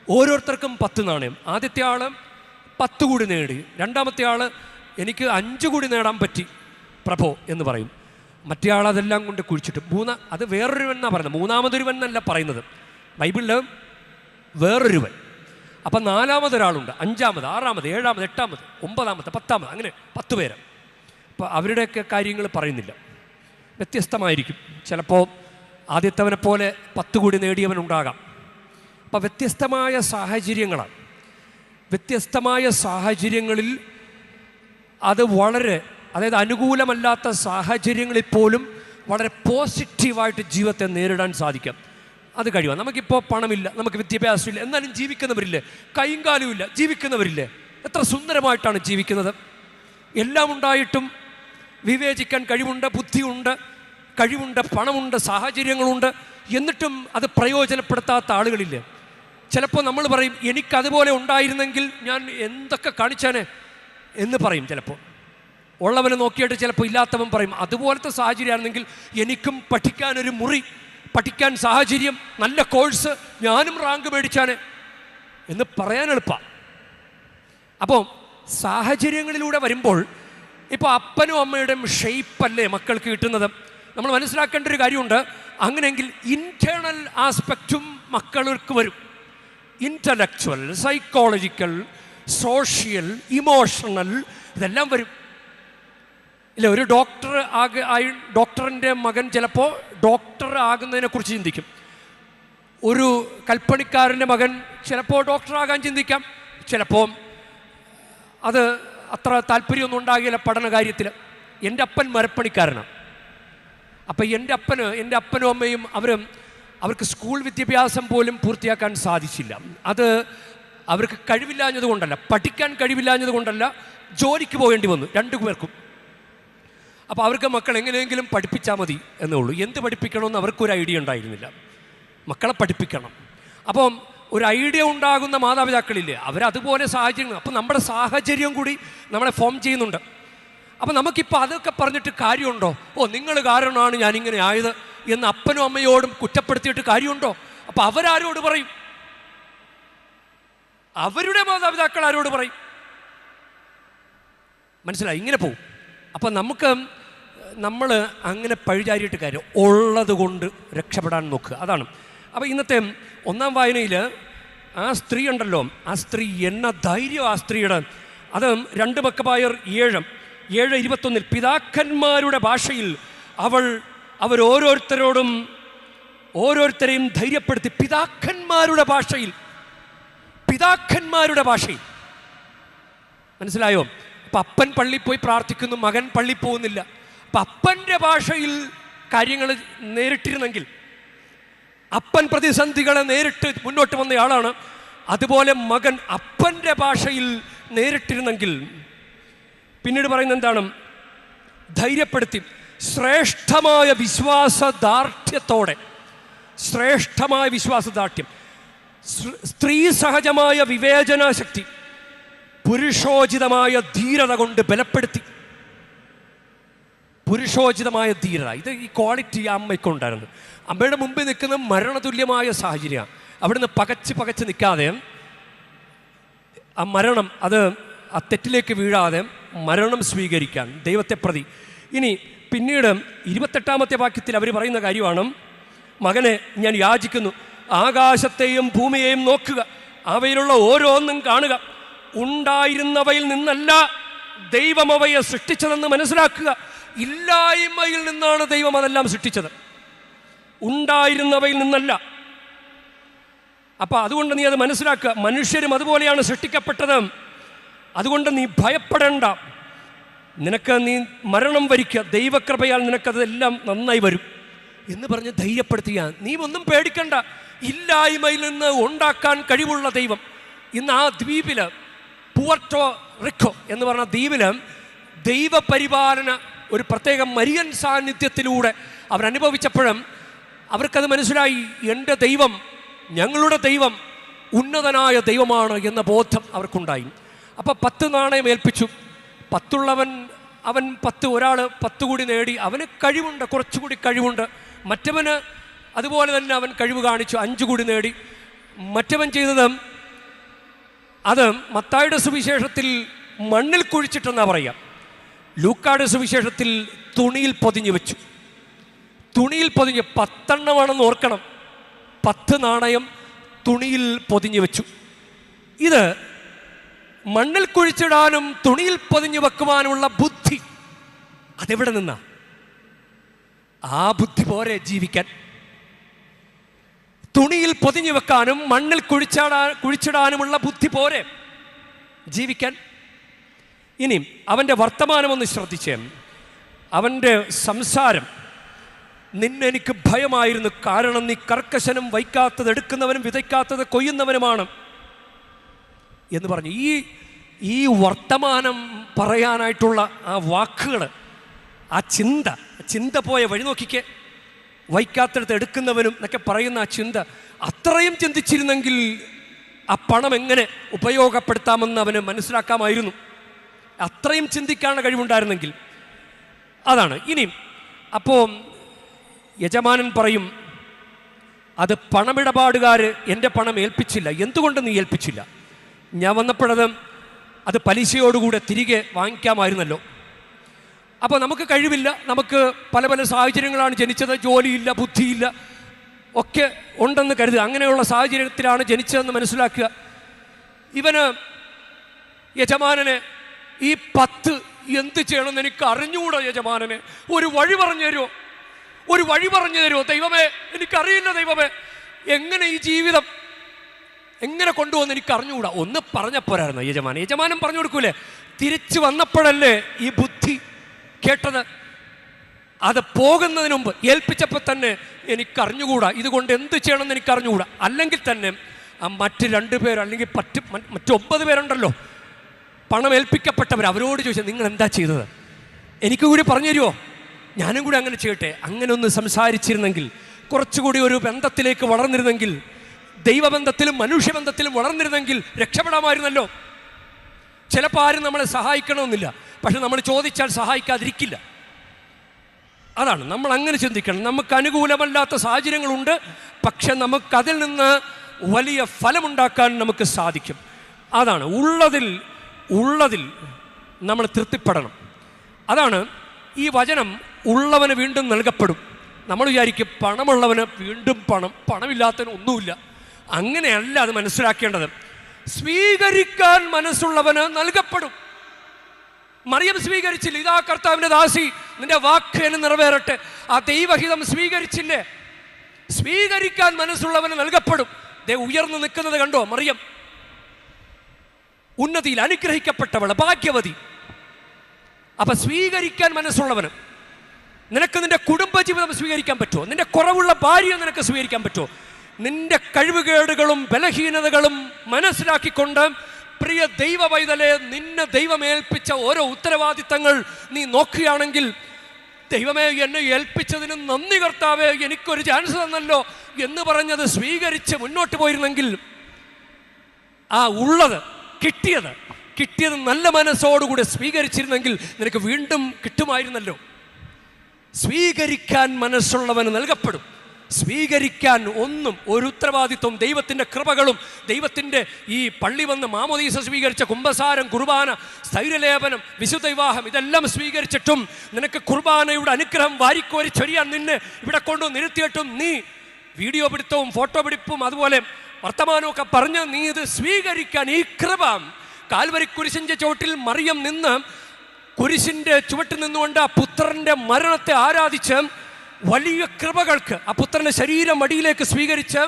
ഓരോരുത്തർക്കും 10 നാണയം. ആദ്യത്തെ ആൾ 10 കൂടി നേടി, രണ്ടാമത്തെ ആൾ എനിക്ക് 5 കൂടി നേടാൻ പറ്റി പ്രഭോ എന്ന് പറയും. മറ്റേ ആൾ അതെല്ലാം കൊണ്ട് കുഴിച്ചിട്ട് അത് വേറൊരുവൻ എന്നാണ് പറയുന്നത്. മൂന്നാമതൊരുവൻ എന്നല്ല പറയുന്നത് ബൈബിളിൽ, വേറൊരുവൻ. അപ്പം 4ാമതൊരാളുണ്ട്, 5ാമത്, 6ാമത്, 7ാമത്, 8ാമത്, 9ാമത്, 10ാമത്, അങ്ങനെ 10 പേര്. അപ്പോൾ അവരുടെയൊക്കെ കാര്യങ്ങൾ പറയുന്നില്ല, വ്യത്യസ്തമായിരിക്കും. ചിലപ്പോൾ ആദ്യത്തവനെ പോലെ 10 കൂടി നേടിയവനുണ്ടാകാം. അപ്പോൾ വ്യത്യസ്തമായ സാഹചര്യങ്ങളാണ്. വ്യത്യസ്തമായ സാഹചര്യങ്ങളിൽ അത് വളരെ, അതായത് അനുകൂലമല്ലാത്ത സാഹചര്യങ്ങളിൽ പോലും വളരെ പോസിറ്റീവായിട്ട് ജീവിതത്തെ നേരിടാൻ സാധിക്കാം. അത് കഴിയുക. നമുക്കിപ്പോൾ പണമില്ല, നമുക്ക് വിദ്യാഭ്യാസമില്ല, എന്നാലും ജീവിക്കുന്നവരില്ലേ? കൈയും കാലും ഇല്ല, ജീവിക്കുന്നവരില്ലേ? എത്ര സുന്ദരമായിട്ടാണ് ജീവിക്കുന്നത്. എല്ലാം ഉണ്ടായിട്ടും വിവേചിക്കാൻ കഴിവുണ്ട്, ബുദ്ധിയുണ്ട്, കഴിവുണ്ട്, പണമുണ്ട്, സാഹചര്യങ്ങളുണ്ട്, എന്നിട്ടും അത് പ്രയോജനപ്പെടുത്താത്ത ആളുകളില്ലേ? ചിലപ്പോൾ നമ്മൾ പറയും എനിക്കതുപോലെ ഉണ്ടായിരുന്നെങ്കിൽ ഞാൻ എന്തൊക്കെ കാണിച്ചാനെ എന്ന് പറയും. ചിലപ്പോൾ ഉള്ളവനെ നോക്കിയിട്ട് ചിലപ്പോൾ ഇല്ലാത്തവൻ പറയും അതുപോലത്തെ സാഹചര്യമാണെങ്കിൽ എനിക്കും പഠിക്കാനൊരു മുറി, പഠിക്കാൻ സാഹചര്യം, നല്ല കോഴ്സ്, ഞാനും റാങ്ക് മേടിച്ചാനെ എന്ന് പറയാൻ എളുപ്പമാണ്. അപ്പോൾ സാഹചര്യങ്ങളിലൂടെ വരുമ്പോൾ ഇപ്പോൾ അപ്പനും അമ്മയുടെയും ഷെയ്പ്പല്ലേ മക്കൾക്ക് കിട്ടുന്നത്. നമ്മൾ മനസ്സിലാക്കേണ്ട ഒരു കാര്യമുണ്ട്. അങ്ങനെയെങ്കിൽ ഇൻറ്റേർണൽ ആസ്പെക്റ്റും മക്കൾക്ക് വരും. ഇൻ്റലക്ച്വൽ, സൈക്കോളജിക്കൽ, സോഷ്യൽ, ഇമോഷണൽ, ഇതെല്ലാം വരും. ഇല്ല, ഒരു ഡോക്ടറിൻ്റെ മകൻ ചിലപ്പോൾ ഡോക്ടർ ആകുന്നതിനെക്കുറിച്ച് ചിന്തിക്കും. ഒരു കൽപ്പണിക്കാരൻ്റെ മകൻ ചിലപ്പോൾ ഡോക്ടറാകാൻ ചിന്തിക്കാം. ചിലപ്പോൾ അത് അത്ര താല്പര്യമൊന്നും ഉണ്ടാകില്ല പഠന കാര്യത്തിൽ. എൻ്റെ അപ്പൻ മരപ്പണിക്കാരനാണ്. അപ്പം എൻ്റെ അപ്പനും അമ്മയും അവർക്ക് സ്കൂൾ വിദ്യാഭ്യാസം പോലും പൂർത്തിയാക്കാൻ സാധിച്ചില്ല. അത് അവർക്ക് കഴിവില്ലാഞ്ഞത് കൊണ്ടല്ല, പഠിക്കാൻ കഴിവില്ലാഞ്ഞത് കൊണ്ടല്ല, ജോലിക്ക് പോകേണ്ടി വന്നു 2 പേർക്കും. അപ്പോൾ അവർക്ക് മക്കൾ എങ്ങനെയെങ്കിലും പഠിപ്പിച്ചാൽ മതി എന്നേ ഉള്ളൂ. എന്ത് പഠിപ്പിക്കണമെന്ന് അവർക്കൊരു ഐഡിയ ഉണ്ടായിരുന്നില്ല. മക്കളെ പഠിപ്പിക്കണം. അപ്പം ഒരു ഐഡിയ ഉണ്ടാകുന്ന മാതാപിതാക്കളില്ലേ, അവരതുപോലെ സാഹചര്യങ്ങൾ. അപ്പം നമ്മുടെ സാഹചര്യം കൂടി നമ്മളെ ഫോം ചെയ്യുന്നുണ്ട്. അപ്പം നമുക്കിപ്പോൾ അതൊക്കെ പറഞ്ഞിട്ട് കാര്യമുണ്ടോ? നിങ്ങൾ കാരണമാണ് ഞാനിങ്ങനെ ആയത് എന്ന് അപ്പനും അമ്മയോടും കുറ്റപ്പെടുത്തിയിട്ട് കാര്യമുണ്ടോ? അപ്പം അവരാരോട് പറയും? അവരുടെ മാതാപിതാക്കൾ ആരോട് പറയും? മനസ്സിലായി? ഇങ്ങനെ പോവും. അപ്പം നമുക്ക് നമ്മൾ അങ്ങനെ പഴിചാരിയിട്ട് കാര്യം ഉള്ളത് കൊണ്ട് രക്ഷപ്പെടാൻ നോക്കുക. അതാണ്. അപ്പോൾ ഇന്നത്തെ ഒന്നാം വായനയിൽ ആ സ്ത്രീ ഉണ്ടല്ലോ, ആ സ്ത്രീ എന്ന ധൈര്യം ആ സ്ത്രീയുടെ. അത് 2 മക്കബായർ 7:21 പിതാക്കന്മാരുടെ ഭാഷയിൽ ഓരോരുത്തരെയും ധൈര്യപ്പെടുത്തി. പിതാക്കന്മാരുടെ ഭാഷയിൽ മനസ്സിലായോ? അപ്പം അപ്പൻ പള്ളിയിൽ പോയി പ്രാർത്ഥിക്കുന്നു, മകൻ പള്ളിയിൽ പോകുന്നില്ല. അപ്പം അപ്പൻ്റെ ഭാഷയിൽ കാര്യങ്ങൾ നേരിട്ടിരുന്നെങ്കിൽ, അപ്പൻ പ്രതിസന്ധികളെ നേരിട്ട് മുന്നോട്ട് വന്നയാളാണ്. അതുപോലെ മകൻ അപ്പൻ്റെ ഭാഷയിൽ നേരിട്ടിരുന്നെങ്കിൽ, പിന്നീട് പറയുന്നത് എന്താണ്? ധൈര്യപ്പെടുത്തി ശ്രേഷ്ഠമായ വിശ്വാസദാർഢ്യത്തോടെ, സ്ത്രീ സഹജമായ വിവേചന ശക്തി, പുരുഷോചിതമായ ധീരത കൊണ്ട് ബലപ്പെടുത്തി. പുരുഷോചിതമായ ധീരത, ഇത് ഈ ക്വാളിറ്റി ആ അമ്മയ്ക്കുണ്ടായിരുന്നു. അമ്മയുടെ മുമ്പിൽ നിൽക്കുന്ന മരണതുല്യമായ സാഹചര്യമാണ്. അവിടുന്ന് പകച്ച് നിൽക്കാതെ ആ മരണം, അത് ആ തെറ്റിലേക്ക് വീഴാതെ മരണം സ്വീകരിക്കാൻ ദൈവത്തെ പ്രതി. ഇനി പിന്നീട് 28-ാമത്തെ വാക്യത്തിൽ അവർ പറയുന്ന കാര്യമാണ്, മകനെ ഞാൻ യാചിക്കുന്നു, ആകാശത്തെയും ഭൂമിയെയും നോക്കുക, അവയിലുള്ള ഓരോന്നും കാണുക. ഉണ്ടായിരുന്നവയിൽ നിന്നല്ല ദൈവം അവയെ സൃഷ്ടിച്ചതെന്ന് മനസ്സിലാക്കുക. ഇല്ലായ്മയിൽ നിന്നാണ് ദൈവം അതെല്ലാം സൃഷ്ടിച്ചത്, ഉണ്ടായിരുന്നവയിൽ നിന്നല്ല. അപ്പം അതുകൊണ്ട് നീ അത് മനസ്സിലാക്കുക. മനുഷ്യരും അതുപോലെയാണ് സൃഷ്ടിക്കപ്പെട്ടത്. അതുകൊണ്ട് നീ ഭയപ്പെടേണ്ട. നീ മരണം വരിക്കുക, ദൈവകൃപയാൽ നിനക്കതെല്ലാം നന്നായി വരും എന്ന് പറഞ്ഞ് ധൈര്യപ്പെടുത്തുക. നീ ഒന്നും പേടിക്കണ്ട, ഇല്ലായ്മയിൽ നിന്ന് ഉണ്ടാക്കാൻ കഴിവുള്ള ദൈവം. ഇന്ന് ആ ദ്വീപിൽ, പുവർട്ടോ റിക്കോ എന്ന് പറഞ്ഞ ദ്വീപിൽ ദൈവപരിപാലന ഒരു പ്രത്യേക മരിയൻ സാന്നിധ്യത്തിലൂടെ അവരനുഭവിച്ചപ്പോഴും അവർക്കത് മനസ്സിലായി, എൻ്റെ ദൈവം, ഞങ്ങളുടെ ദൈവം ഉന്നതനായ ദൈവമാണ് എന്ന ബോധം അവർക്കുണ്ടായി. അപ്പോൾ 10 നാണയം ഏൽപ്പിച്ചു. 10 അവൻ 10, ഒരാൾ 10 കൂടി നേടി. അവന് കഴിവുണ്ട്, കുറച്ചുകൂടി കഴിവുണ്ട്. മറ്റവന് അതുപോലെ തന്നെ അവൻ കഴിവ് കാണിച്ചു, 5 കൂടി നേടി. മറ്റവൻ ചെയ്തത്, അത് മത്തായിയുടെ സുവിശേഷത്തിൽ മണ്ണിൽ കുഴിച്ചിട്ടെന്നാണ് പറയുക. ലൂക്കായുടെ സുവിശേഷത്തിൽ തുണിയിൽ പൊതിഞ്ഞു വെച്ചു. തുണിയിൽ പൊതിഞ്ഞ് 10 എണ്ണമാണെന്ന് ഓർക്കണം. 10 നാണയം തുണിയിൽ പൊതിഞ്ഞു വെച്ചു. ഇത് മണ്ണിൽ കുഴിച്ചിടാനും തുണിയിൽ പൊതിഞ്ഞു വെക്കുവാനുമുള്ള ബുദ്ധി അതെവിടെ നിന്നാ? ആ ബുദ്ധി പോരെ ജീവിക്കാൻ? തുണിയിൽ പൊതിഞ്ഞു വെക്കാനും മണ്ണിൽ കുഴിച്ചിടാനുമുള്ള ബുദ്ധി പോരെ ജീവിക്കാൻ? ഇനി അവൻ്റെ വർത്തമാനം ഒന്ന് ശ്രദ്ധിച്ചേ. അവൻ്റെ സംസാരം, നിന്നെനിക്ക് ഭയമായിരുന്നു, കാരണം നീ കർക്കശനും വയ്ക്കാത്തത് എടുക്കുന്നവനും വിതയ്ക്കാത്തത് കൊയ്യുന്നവനുമാണ് എന്ന് പറഞ്ഞു. ഈ വർത്തമാനം പറയാനായിട്ടുള്ള ആ വാക്കുകൾ, ആ ചിന്ത പോയ വഴി നോക്കിക്കേ. വയ്ക്കാത്തടുത്ത് എടുക്കുന്നവനും എന്നൊക്കെ പറയുന്ന ആ ചിന്ത, അത്രയും ചിന്തിച്ചിരുന്നെങ്കിൽ ആ പണം എങ്ങനെ ഉപയോഗപ്പെടുത്താമെന്ന് അവന് മനസ്സിലാക്കാമായിരുന്നു. അത്രയും ചിന്തിക്കാനുള്ള കഴിവുണ്ടായിരുന്നെങ്കിൽ. അതാണ്. ഇനി അപ്പോൾ യജമാനൻ പറയും, അത് പണമിടപാടുകാർ എൻ്റെ പണം ഏൽപ്പിച്ചില്ല. എന്തുകൊണ്ട് നീ ഏൽപ്പിച്ചില്ല? ഞാൻ വന്നപ്പോഴത് അത് പലിശയോടുകൂടെ തിരികെ വാങ്ങിക്കാമായിരുന്നല്ലോ. അപ്പോൾ നമുക്ക് കഴിവില്ല, നമുക്ക് പല പല സാഹചര്യങ്ങളാണ് ജനിച്ചത്, ജോലിയില്ല, ബുദ്ധിയില്ല, ഒക്കെ ഉണ്ടെന്ന് കരുതുക. അങ്ങനെയുള്ള സാഹചര്യത്തിലാണ് ജനിച്ചതെന്ന് മനസ്സിലാക്കുക. ഇവന് യജമാനനെ ഈ 10 എന്ത് ചെയ്യണമെന്ന് എനിക്ക് അറിഞ്ഞുകൂടാ യജമാനനെ, ഒരു വഴി പറഞ്ഞു തരുമോ ദൈവമേ, എനിക്കറിയില്ല ദൈവമേ, എങ്ങനെ ഈ ജീവിതം എങ്ങനെ കൊണ്ടുപോകുന്ന എനിക്ക് അറിഞ്ഞുകൂടാ. ഒന്ന് പറഞ്ഞപ്പോരായിരുന്നു യജമാനൻ പറഞ്ഞു കൊടുക്കൂലേ? തിരിച്ചു വന്നപ്പോഴല്ലേ ഈ ബുദ്ധി കേട്ടത്? അത് പോകുന്നതിന് മുമ്പ് ഏൽപ്പിച്ചപ്പോൾ തന്നെ എനിക്കറിഞ്ഞുകൂടാ, ഇതുകൊണ്ട് എന്ത് ചെയ്യണമെന്ന് എനിക്കറിഞ്ഞുകൂടാ. അല്ലെങ്കിൽ തന്നെ ആ മറ്റ് 2 പേർ അല്ലെങ്കിൽ മറ്റ് 9 പേരുണ്ടല്ലോ പണം ഏൽപ്പിക്കപ്പെട്ടവർ, അവരോട് ചോദിച്ചാൽ നിങ്ങൾ എന്താ ചെയ്തത്, എനിക്ക് കൂടി പറഞ്ഞു തരുമോ, ഞാനും കൂടി അങ്ങനെ ചെയ്യട്ടെ. അങ്ങനെ ഒന്ന് സംസാരിച്ചിരുന്നെങ്കിൽ, കുറച്ചുകൂടി ഒരു ബന്ധത്തിലേക്ക് വളർന്നിരുന്നെങ്കിൽ, ദൈവബന്ധത്തിലും മനുഷ്യബന്ധത്തിലും വളർന്നിരുന്നെങ്കിൽ രക്ഷപ്പെടാമായിരുന്നല്ലോ. ചിലപ്പോൾ ആരും നമ്മളെ സഹായിക്കണമെന്നില്ല, പക്ഷെ നമ്മൾ ചോദിച്ചാൽ സഹായിക്കാതിരിക്കില്ല. അതാണ് നമ്മൾ അങ്ങനെ ചിന്തിക്കണം. നമുക്ക് അനുകൂലമല്ലാത്ത സാഹചര്യങ്ങളുണ്ട്, പക്ഷെ നമുക്കതിൽ നിന്ന് വലിയ ഫലമുണ്ടാക്കാൻ നമുക്ക് സാധിക്കും. അതാണ് ഉള്ളതിൽ നമ്മൾ തൃപ്തിപ്പെടണം. അതാണ് ഈ വചനം ഉള്ളവന് വീണ്ടും നൽകപ്പെടും. നമ്മൾ വിചാരിക്കും പണമുള്ളവന് വീണ്ടും പണം, പണമില്ലാത്തവന് ഒന്നുമില്ല. അങ്ങനെയല്ല അത് മനസ്സിലാക്കേണ്ടത്. സ്വീകരിക്കാൻ മനസ്സുള്ളവന് നൽകപ്പെടും. മറിയം സ്വീകരിച്ചില്ല. ഇതാ കർത്താവിൻ്റെ ദാസി, നിന്റെ വാക്ക് എന്നെ നിറവേറട്ടെ. ആ ദൈവഹിതം സ്വീകരിച്ചില്ലേ? സ്വീകരിക്കാൻ മനസ്സുള്ളവന് നൽകപ്പെടും. ഉയർന്നു നിൽക്കുന്നത് കണ്ടോ? മറിയം ഉന്നതിയിൽ അനുഗ്രഹിക്കപ്പെട്ടവൾ, ഭാഗ്യവതി. അപ്പൊ സ്വീകരിക്കാൻ മനസ്സുള്ളവന്. നിനക്ക് നിന്റെ കുടുംബജീവിതം സ്വീകരിക്കാൻ പറ്റുമോ? നിന്റെ കുറവുള്ള ഭാര്യ നിനക്ക് സ്വീകരിക്കാൻ പറ്റുമോ? നിന്റെ കഴിവുകേടുകളും ബലഹീനതകളും മനസ്സിലാക്കിക്കൊണ്ട് പ്രിയ ദൈവ പൈതലെ, നിന്നെ ദൈവമേൽപ്പിച്ച ഓരോ ഉത്തരവാദിത്തങ്ങൾ നീ നോക്കുകയാണെങ്കിൽ, ദൈവമേ എന്നെ ഏൽപ്പിച്ചതിന് നന്ദി കർത്താവേ, എനിക്കൊരു ചാൻസ് തന്നല്ലോ എന്ന് പറഞ്ഞത് സ്വീകരിച്ച് മുന്നോട്ട് പോയിരുന്നെങ്കിൽ, ആ ഉള്ളത് കിട്ടിയത് നല്ല മനസ്സോടുകൂടി സ്വീകരിച്ചിരുന്നെങ്കിൽ നിനക്ക് വീണ്ടും കിട്ടുമായിരുന്നല്ലോ. സ്വീകരിക്കാൻ മനസ്സുള്ളവന് നൽകപ്പെടും. സ്വീകരിക്കാൻ ഒരു ഉത്തരവാദിത്വം, ദൈവത്തിൻ്റെ കൃപകളും ദൈവത്തിൻ്റെ ഈ പള്ളി വന്ന് മാമോദീസ സ്വീകരിച്ച കുമ്പസാരം, കുർബാന, സ്ഥൈര്യലേപനം, വിശുദ്ധ വിവാഹം, ഇതെല്ലാം സ്വീകരിച്ചിട്ടും നിനക്ക് കുർബാനയുടെ അനുഗ്രഹം വാരിക്കോരി ചൊരിയാൻ നിന്നെ ഇവിടെ കൊണ്ടു നിർത്തിയിട്ടും നീ വീഡിയോ പിടുത്തവും ഫോട്ടോ പിടിപ്പും അതുപോലെ വർത്തമാനമൊക്കെ പറഞ്ഞ് നീ ഇത് സ്വീകരിക്കാൻ, ഈ കൃപ, കാൽവരി കുരിശിൻ്റെ ചുവട്ടിൽ മറിയം നിന്ന് കുരിശിൻ്റെ ചുവട്ടിൽ നിന്നുകൊണ്ട് ആ പുത്രൻ്റെ മരണത്തെ ആരാധിച്ച് വലിയ കൃപകൾക്ക് ആ പുത്രൻ്റെ ശരീരം അടിയിലേക്ക് സ്വീകരിച്ച്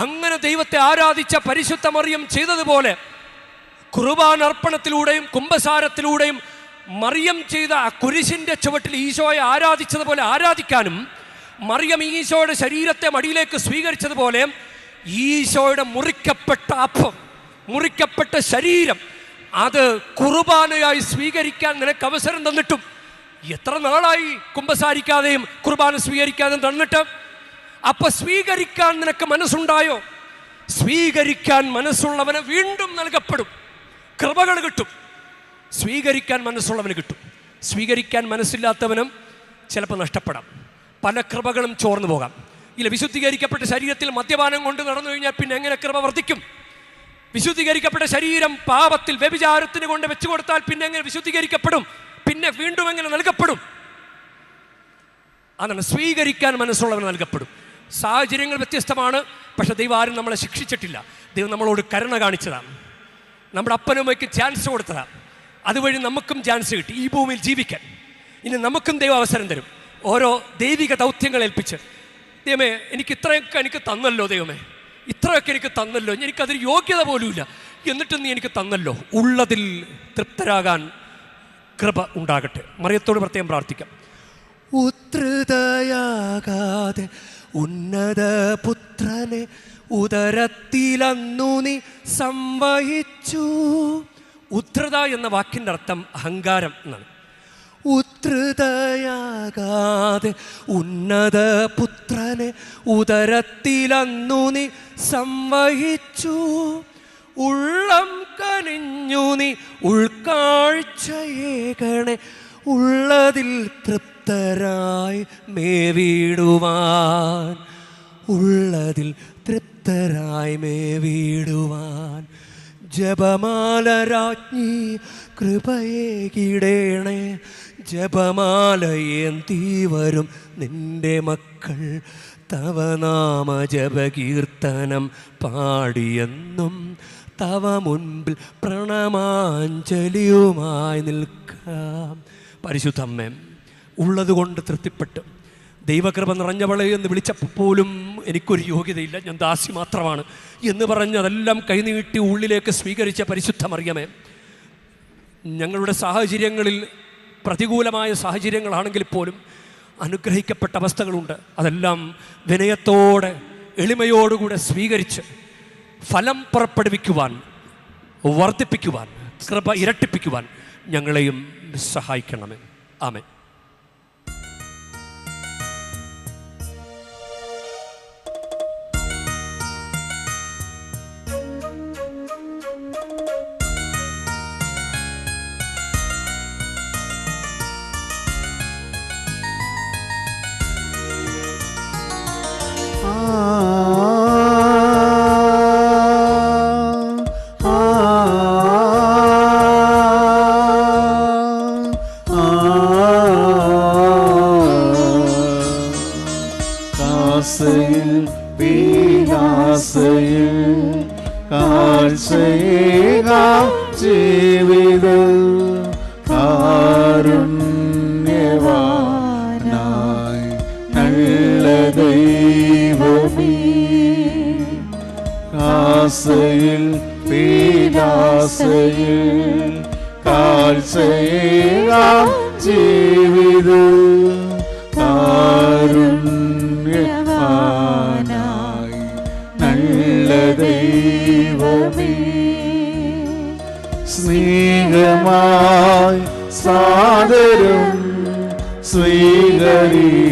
അങ്ങനെ ദൈവത്തെ ആരാധിച്ച പരിശുദ്ധ മറിയം ചെയ്തതുപോലെ കുർബാന അർപ്പണത്തിലൂടെയും കുമ്പസാരത്തിലൂടെയും മറിയം ചെയ്ത ആ കുരിശിൻ്റെ ചുവട്ടിൽ ഈശോയെ ആരാധിച്ചതുപോലെ ആരാധിക്കാനും, മറിയം ഈശോയുടെ ശരീരത്തെ മടിയിലേക്ക് സ്വീകരിച്ചതുപോലെ ഈശോയുടെ മുറിക്കപ്പെട്ട അപ്പം, മുറിക്കപ്പെട്ട ശരീരം അത് കുർബാനയായി സ്വീകരിക്കാൻ നിനക്ക് അവസരം തന്നിട്ടും, എത്ര നാളായി കുമ്പസാരിക്കാതെയും കുർബാന സ്വീകരിക്കാതെയും തന്നിട്ട്? അപ്പൊ സ്വീകരിക്കാൻ നിനക്ക് മനസ്സുണ്ടായോ? സ്വീകരിക്കാൻ മനസ്സുള്ളവന് വീണ്ടും നൽകപ്പെടും, കൃപകൾ കിട്ടും. സ്വീകരിക്കാൻ മനസ്സുള്ളവന് കിട്ടും. സ്വീകരിക്കാൻ മനസ്സില്ലാത്തവനും ചിലപ്പോൾ നഷ്ടപ്പെടാം. പല കൃപകളും ചോർന്നു പോകാം. ഇല്ല, വിശുദ്ധീകരിക്കപ്പെട്ട ശരീരത്തിൽ മദ്യപാനം കൊണ്ട് നടന്നു കഴിഞ്ഞാൽ പിന്നെ എങ്ങനെ കൃപ വർദ്ധിക്കും? വിശുദ്ധീകരിക്കപ്പെട്ട ശരീരം പാപത്തിൽ വ്യഭിചാരത്തിന് കൊണ്ട് വെച്ചു കൊടുത്താൽ പിന്നെ എങ്ങനെ വിശുദ്ധീകരിക്കപ്പെടും? പിന്നെ വീണ്ടും എങ്ങനെ നൽകപ്പെടും? അതാണ് സ്വീകരിക്കാൻ മനസ്സുള്ളവന് നൽകപ്പെടും. സാഹചര്യങ്ങൾ വ്യത്യസ്തമാണ്, പക്ഷെ ദൈവം ആരും നമ്മളെ ശിക്ഷിച്ചിട്ടില്ല. ദൈവം നമ്മളോട് കരുണ കാണിച്ചതാണ്. നമ്മുടെ അപ്പനുമ്മയ്ക്ക് ചാൻസ് കൊടുത്തതാണ്. അതുവഴി നമുക്കും ചാൻസ് കിട്ടി ഈ ഭൂമിയിൽ ജീവിക്കാൻ. ഇനി നമുക്കും ദൈവം അവസരം തരും. ഓരോ ദൈവിക ദൗത്യങ്ങൾ ഏൽപ്പിച്ച്, ദൈവമേ എനിക്ക് ഇത്രയൊക്കെ എനിക്ക് തന്നല്ലോ, ദൈവമേ ഇത്രയൊക്കെ എനിക്ക് തന്നല്ലോ, എനിക്കതൊരു യോഗ്യത പോലുമില്ല, എന്നിട്ടും നീ എനിക്ക് തന്നല്ലോ. ഉള്ളതിൽ തൃപ്തരാകാൻ കൃപ ഉണ്ടാകട്ടെ. മറിയത്തോട് പ്രത്യേകം പ്രാർത്ഥിക്കാം. ഉദ്ധൃതയാകാതെ ഉന്നത പുത്രനെ ഉദരത്തിലന്നു നീ സംവഹിച്ചു. ഉദ്ധൃത എന്ന വാക്കിൻ്റെ അർത്ഥം അഹങ്കാരം എന്നാണ്. ഉദ്ധൃതയാകാതെ ഉന്നത പുത്രനെ ഉദരത്തിലന്നു നീ സംവഹിച്ചു. ഉള്ളം കനിഞ്ഞു നീ ഉൾക്കാഴ്ചയേകണേ, ഉള്ളതിൽ തൃപ്തരായി മേവിടുവാൻ, ഉള്ളതിൽ തൃപ്തരായി മേവിടുവാൻ. ജപമാല രാജ്ഞി കൃപയേകിടേണേ, ജപമാലയേന്തി വരും നിന്റെ മക്കൾ, തവ നാമ ജപകീർത്തനം പാടിയെന്നും തവ മുൻപിൽ പ്രണമാഞ്ജലിയുമായി നിൽക്കാം. പരിശുദ്ധ അമ്മേ, ഉള്ളതുകൊണ്ട് തൃപ്തിപ്പെട്ട് ദൈവകൃപ നിറഞ്ഞവളെ എന്ന് വിളിച്ചപ്പോൾ പോലും എനിക്കൊരു യോഗ്യതയില്ല, ഞാൻ ദാസി മാത്രമാണ് എന്ന് പറഞ്ഞ് അതെല്ലാം കൈനീട്ടി ഉള്ളിലേക്ക് സ്വീകരിച്ച പരിശുദ്ധ മറിയമേ, ഞങ്ങളുടെ സാഹചര്യങ്ങളിൽ പ്രതികൂലമായ സാഹചര്യങ്ങളാണെങ്കിൽ പോലും അനുഗ്രഹിക്കപ്പെട്ട അവസ്ഥകളുണ്ട്. അതെല്ലാം വിനയത്തോടെ എളിമയോടുകൂടെ സ്വീകരിച്ച് ഫലം പുറപ്പെടുവിക്കുവാൻ, വർദ്ധിപ്പിക്കുവാൻ, കൃപ ഇരട്ടിപ്പിക്കുവാൻ ഞങ്ങളെയും സഹായിക്കണമേ. ആമേൻ. ആ ആസയിൽ പീലാസയിൽ കാഴ്ചയേകാം ജീവിതം കാരുണ്യവാനായി നല്ല ദൈവമേ ആസയിൽ പീലാസയിൽ കാഴ്ചയേകാം ജീവിതം കാരുണ്യവാനായി നല്ല ദൈവമേ സ്നേഹമായി സാദരം സ്വീകരിച്ചാലു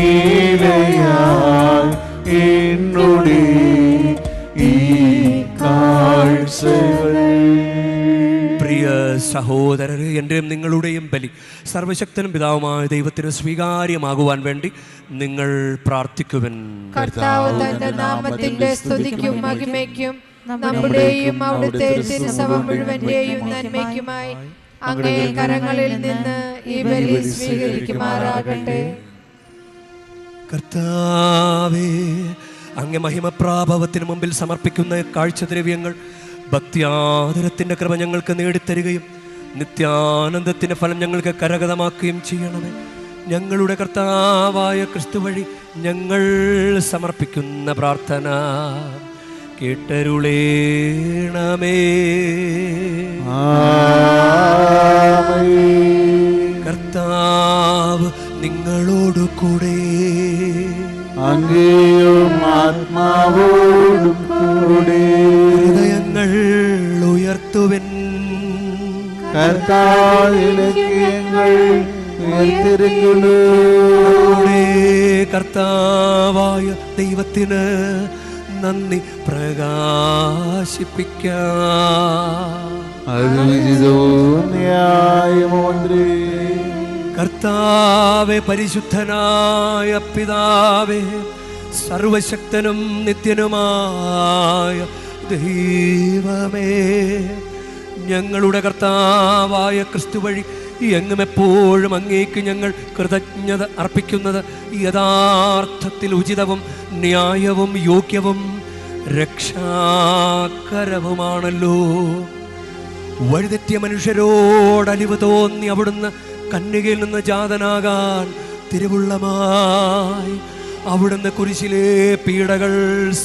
ഈലയാൽ എന്നുടെ ഈ കാഴ്ചകൾ. പ്രിയ സഹോദരരെ, എൻ്റെയും നിങ്ങളുടെയും ബലി സർവശക്തനും പിതാവുമായ ദൈവത്തിന് സ്വീകാര്യമാകുവാൻ വേണ്ടി നിങ്ങൾ പ്രാർത്ഥിക്കുവൻ. കർത്താവ് തന്റെ നാമത്തിന്റെ സ്തുതിക്കും മഹിമയ്ക്കും നമ്മുടെയും അവിടുത്തെ തിരുസഭ മുഴുവന്റെയും നന്മയ്ക്കുമായി അങ്ങേ കരങ്ങളിൽ നിന്ന് ഈ ബലി സ്വീകരിക്കുമാറാകട്ടെ. കർത്താവേ, അങ്ങേ മഹിമപ്രാഭവത്തിന് മുമ്പിൽ സമർപ്പിക്കുന്ന കാഴ്ചദ്രവ്യങ്ങൾ ഭക്തിയാദരത്തിൻ്റെ കൃപ ഞങ്ങൾക്ക് നേടിത്തരികയും നിത്യാനന്ദത്തിൻ്റെ ഫലം ഞങ്ങൾക്ക് കരഗതമാക്കുകയും ചെയ്യണമേ. ഞങ്ങളുടെ കർത്താവായ ക്രിസ്തു വഴി ഞങ്ങൾ സമർപ്പിക്കുന്ന പ്രാർത്ഥന കേട്ടരുളേണമേ. കർത്താവ് നിങ്ങളോടു കൂടെ, അങ്ങയും ആത്മാവോടും കൂടെ. ഹൃദയങ്ങൾ ഉയർത്തുവൻ. കർത്താവിലേക്ക് ഞങ്ങൾ ഉയർത്തിരിക്കുന്നു. കർത്താവായ ദൈവത്തിന് നന്ദി പ്രകാശിപ്പിക്കാം. കർത്താവേ, പരിശുദ്ധനായ പിതാവേ, സർവശക്തനും നിത്യനുമായ ദൈവമേ, ഞങ്ങളുടെ കർത്താവായ ക്രിസ്തു വഴി എങ്ങും എപ്പോഴും അങ്ങേക്ക് ഞങ്ങൾ കൃതജ്ഞത അർപ്പിക്കുന്നത് യഥാർത്ഥത്തിൽ ഉചിതവും ന്യായവും യോഗ്യവും രക്ഷാകരവുമാണല്ലോ. വഴിതെറ്റിയ മനുഷ്യരോടലിവ് തോന്നി അവിടുന്ന് കന്യകയിൽ നിന്ന് ജാതനാകാൻ തിരുവുള്ളമായി അവിടുന്ന് കുരിശിലെ പീഡകൾ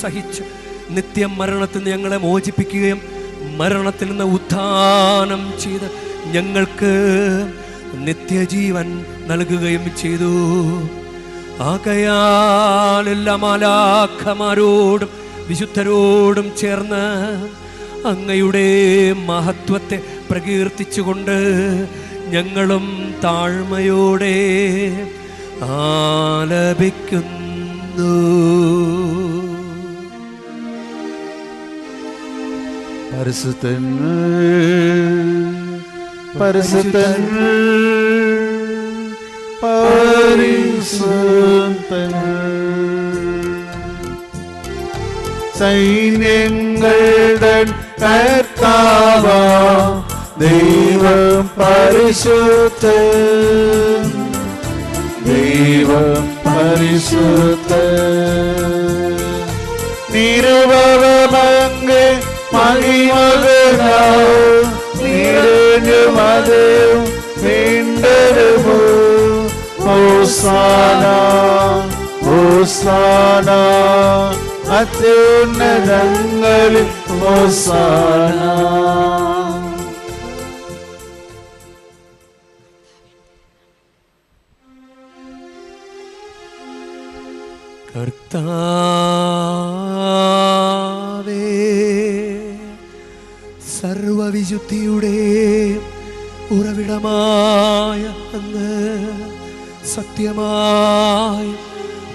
സഹിച്ച് നിത്യം മരണത്തിൽ നിന്ന് ഞങ്ങളെ മോചിപ്പിക്കുകയും മരണത്തിൽ നിന്ന് ഉത്ഥാനം ചെയ്ത് ഞങ്ങൾക്ക് നിത്യജീവൻ നൽകുകയും ചെയ്തു. ആകയാൽ എല്ലാ മാലാഖമാരോടും വിശുദ്ധരോടും ചേർന്ന് അങ്ങയുടെ മഹത്വത്തെ പ്രകീർത്തിച്ചുകൊണ്ട് ഞങ്ങളും താഴ്മയോടെ ആലപിക്കുന്നു. പരിശുദ്ധൻ പരിശുദ്ധൻ പരിശുദ്ധൻ സൈന്യങ്ങളുടെ കർത്താവാ ദൈവം പരിശുദ്ധൻ ദൈവം പരിശുദ്ധൻ നിരുപമങ്ങ് മഹിമകളാൽ നിറഞ്ഞുമതും വീണ്ടരുമോ. ഹോസാന ഹോസാന അത്യുന്നതങ്ങളിൽ ഹോസാന. കർത്താവേ, സർവവിശുദ്ധിയുടെ ഉറവിടമായ അങ്ങ് സത്യമായ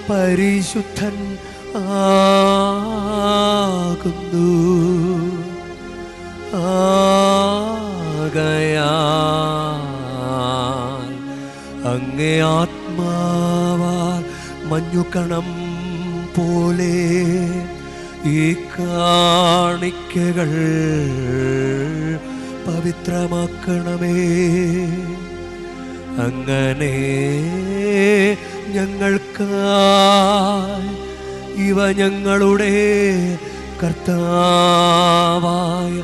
പരിശുദ്ധൻ ആകുന്നു. ആകയാൽ അങ്ങേ ആത്മാവാൽ മഞ്ഞുകണം പോലെ ഈ കാണിക്കകൾ പവിത്രമാക്കണമേ. അങ്ങനെ ഞങ്ങൾക്കായി ഇവ ഞങ്ങളുടെ കർത്താവായ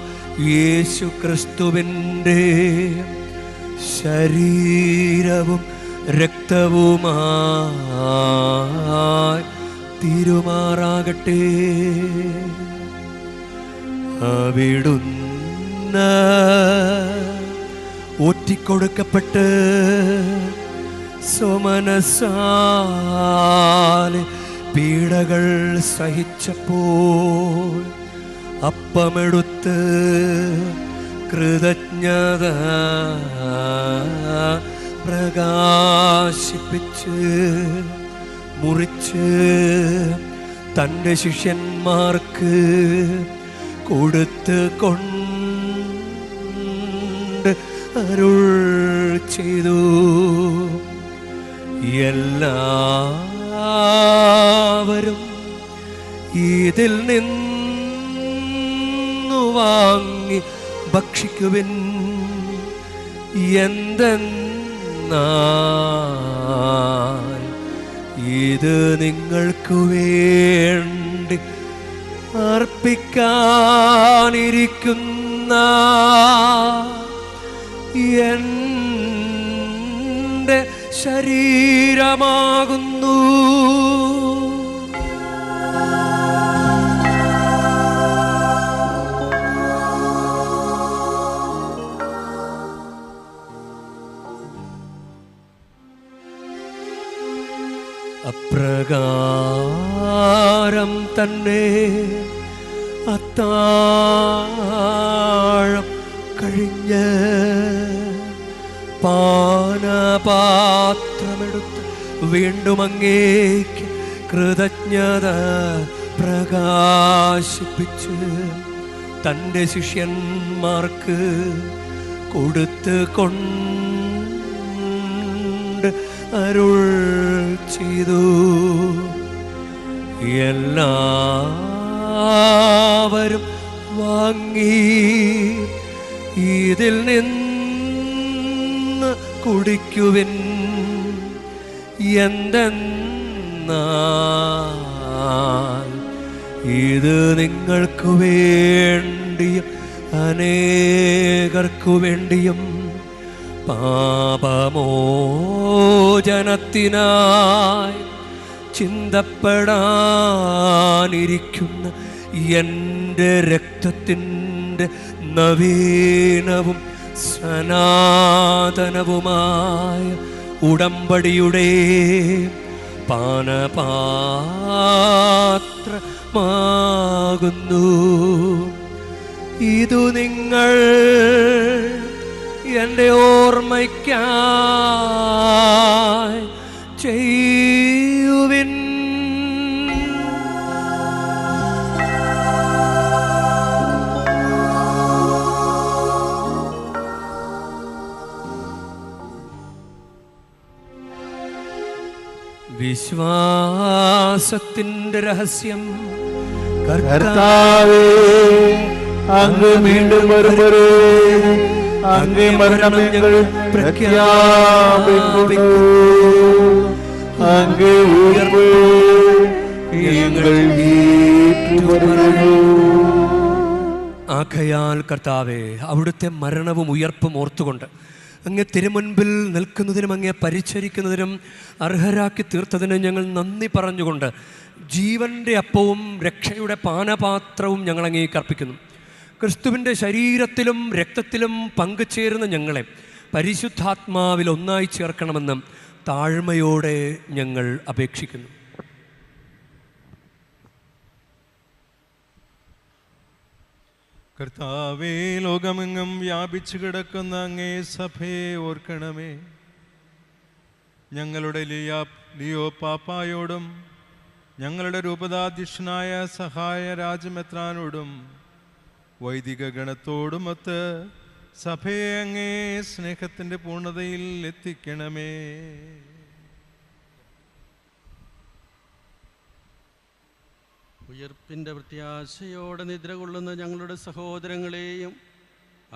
യേശു ക്രിസ്തുവിൻ്റെ ശരീരവും രക്തവുമായി തീരുമാറാകട്ടെ. അവിടുന്ന് ഒറ്റിക്കൊടുക്കപ്പെട്ട് സ്വമനസാലെ പീഡകൾ സഹിച്ചപ്പോൾ അപ്പമെടുത്ത് കൃതജ്ഞത പ്രകാശിപ്പിച്ച് മുറിച്ച് തൻ്റെ ശിഷ്യന്മാർക്ക് കൊടുത്ത് കൊണ്ട് അരുൾ ചെയ്തു. എല്ലാവരും ഇതിൽ നിന്നു വാങ്ങി ഭക്ഷിക്കുവിൻ. എന്തെന്നാൽ ഇത് നിങ്ങൾക്ക് വേണ്ടി അർപ്പിക്കാനിരിക്കുന്ന എൻ്റെ ശരീരമാകുന്നു. അപ്രകാരം തന്നെ അത്താഴം കഴിഞ്ഞ് പാനപാത്രമെടുത്ത് വീണ്ടും അങ്ങേക്ക് കൃതജ്ഞത പ്രകാശിപ്പിച്ച് തൻ്റെ ശിഷ്യന്മാർക്ക് കൊടുത്ത് കൊണ്ട് അരുൾ ചെയ്തു. എല്ലാവരും വാങ്ങി ഇതിൽ നിന്ന് കുടിക്കുവിൻ. എന്തെന്നാൽ ഇത് നിങ്ങൾക്ക് വേണ്ടിയും അനേകർക്കു വേണ്ടിയും പാപമോചനത്തിനായി ചിന്തപ്പെടാനിരിക്കുന്ന എൻ്റെ രക്തത്തിൻ്റെ നവീനവും സനാതനവുമായ ഉടമ്പടിയുടെ പാനപാത്രമാകുന്നു. ഇതു നിങ്ങൾ എൻ്റെ ഓർമ്മയ്ക്കായി ചെയ്യുവിൻ. വിശ്വാസത്തിൻ്റെ രഹസ്യം. കർത്താവേ, അങ്ങ് വീണ്ടും വരുമ്പോൾ അങ്ങേ മരണം ഞങ്ങൾ പ്രഖ്യാപിക്കുന്നു. അങ്ങേ ഉയർപ്പ് ഞങ്ങൾ ഏറ്റുപറയുന്നു. ആകയാൽ കർത്താവേ, അവിടുത്തെ മരണവും ഉയർപ്പും ഓർത്തുകൊണ്ട് അങ്ങേ തിരുമുൻപിൽ നിൽക്കുന്നതിനും അങ്ങേ പരിചരിക്കുന്നതിനും അർഹരാക്കി തീർത്തതിനും ഞങ്ങൾ നന്ദി പറഞ്ഞുകൊണ്ട് ജീവൻ്റെ അപ്പവും രക്ഷയുടെ പാനപാത്രവും ഞങ്ങൾ അങ്ങേക്ക് അർപ്പിക്കുന്നു. ക്രിസ്തുവിൻ്റെ ശരീരത്തിലും രക്തത്തിലും പങ്കുചേരുന്ന ഞങ്ങളെ പരിശുദ്ധാത്മാവിൽ ഒന്നായി ചേർക്കണമെന്ന് താഴ്മയോടെ ഞങ്ങൾ അപേക്ഷിക്കുന്നു. കർത്താവേ, ലോകമെങ്ങും വ്യാപിച്ചു കിടക്കുന്ന അങ്ങേ സഭയെ ഓർക്കണമേ. ഞങ്ങളുടെ ലിയോ പാപ്പായോടും ഞങ്ങളുടെ രൂപതാധ്യക്ഷനായ സഹായ രാജമെത്രാനോടും വൈദിക ഗണത്തോടുമൊത്ത് സഭയെ അങ്ങേ സ്നേഹത്തിൻ്റെ പൂർണ്ണതയിൽ എത്തിക്കണമേ. ഉയർപ്പിൻ്റെ പ്രത്യാശയോടെ നിദ്ര കൊള്ളുന്ന ഞങ്ങളുടെ സഹോദരങ്ങളെയും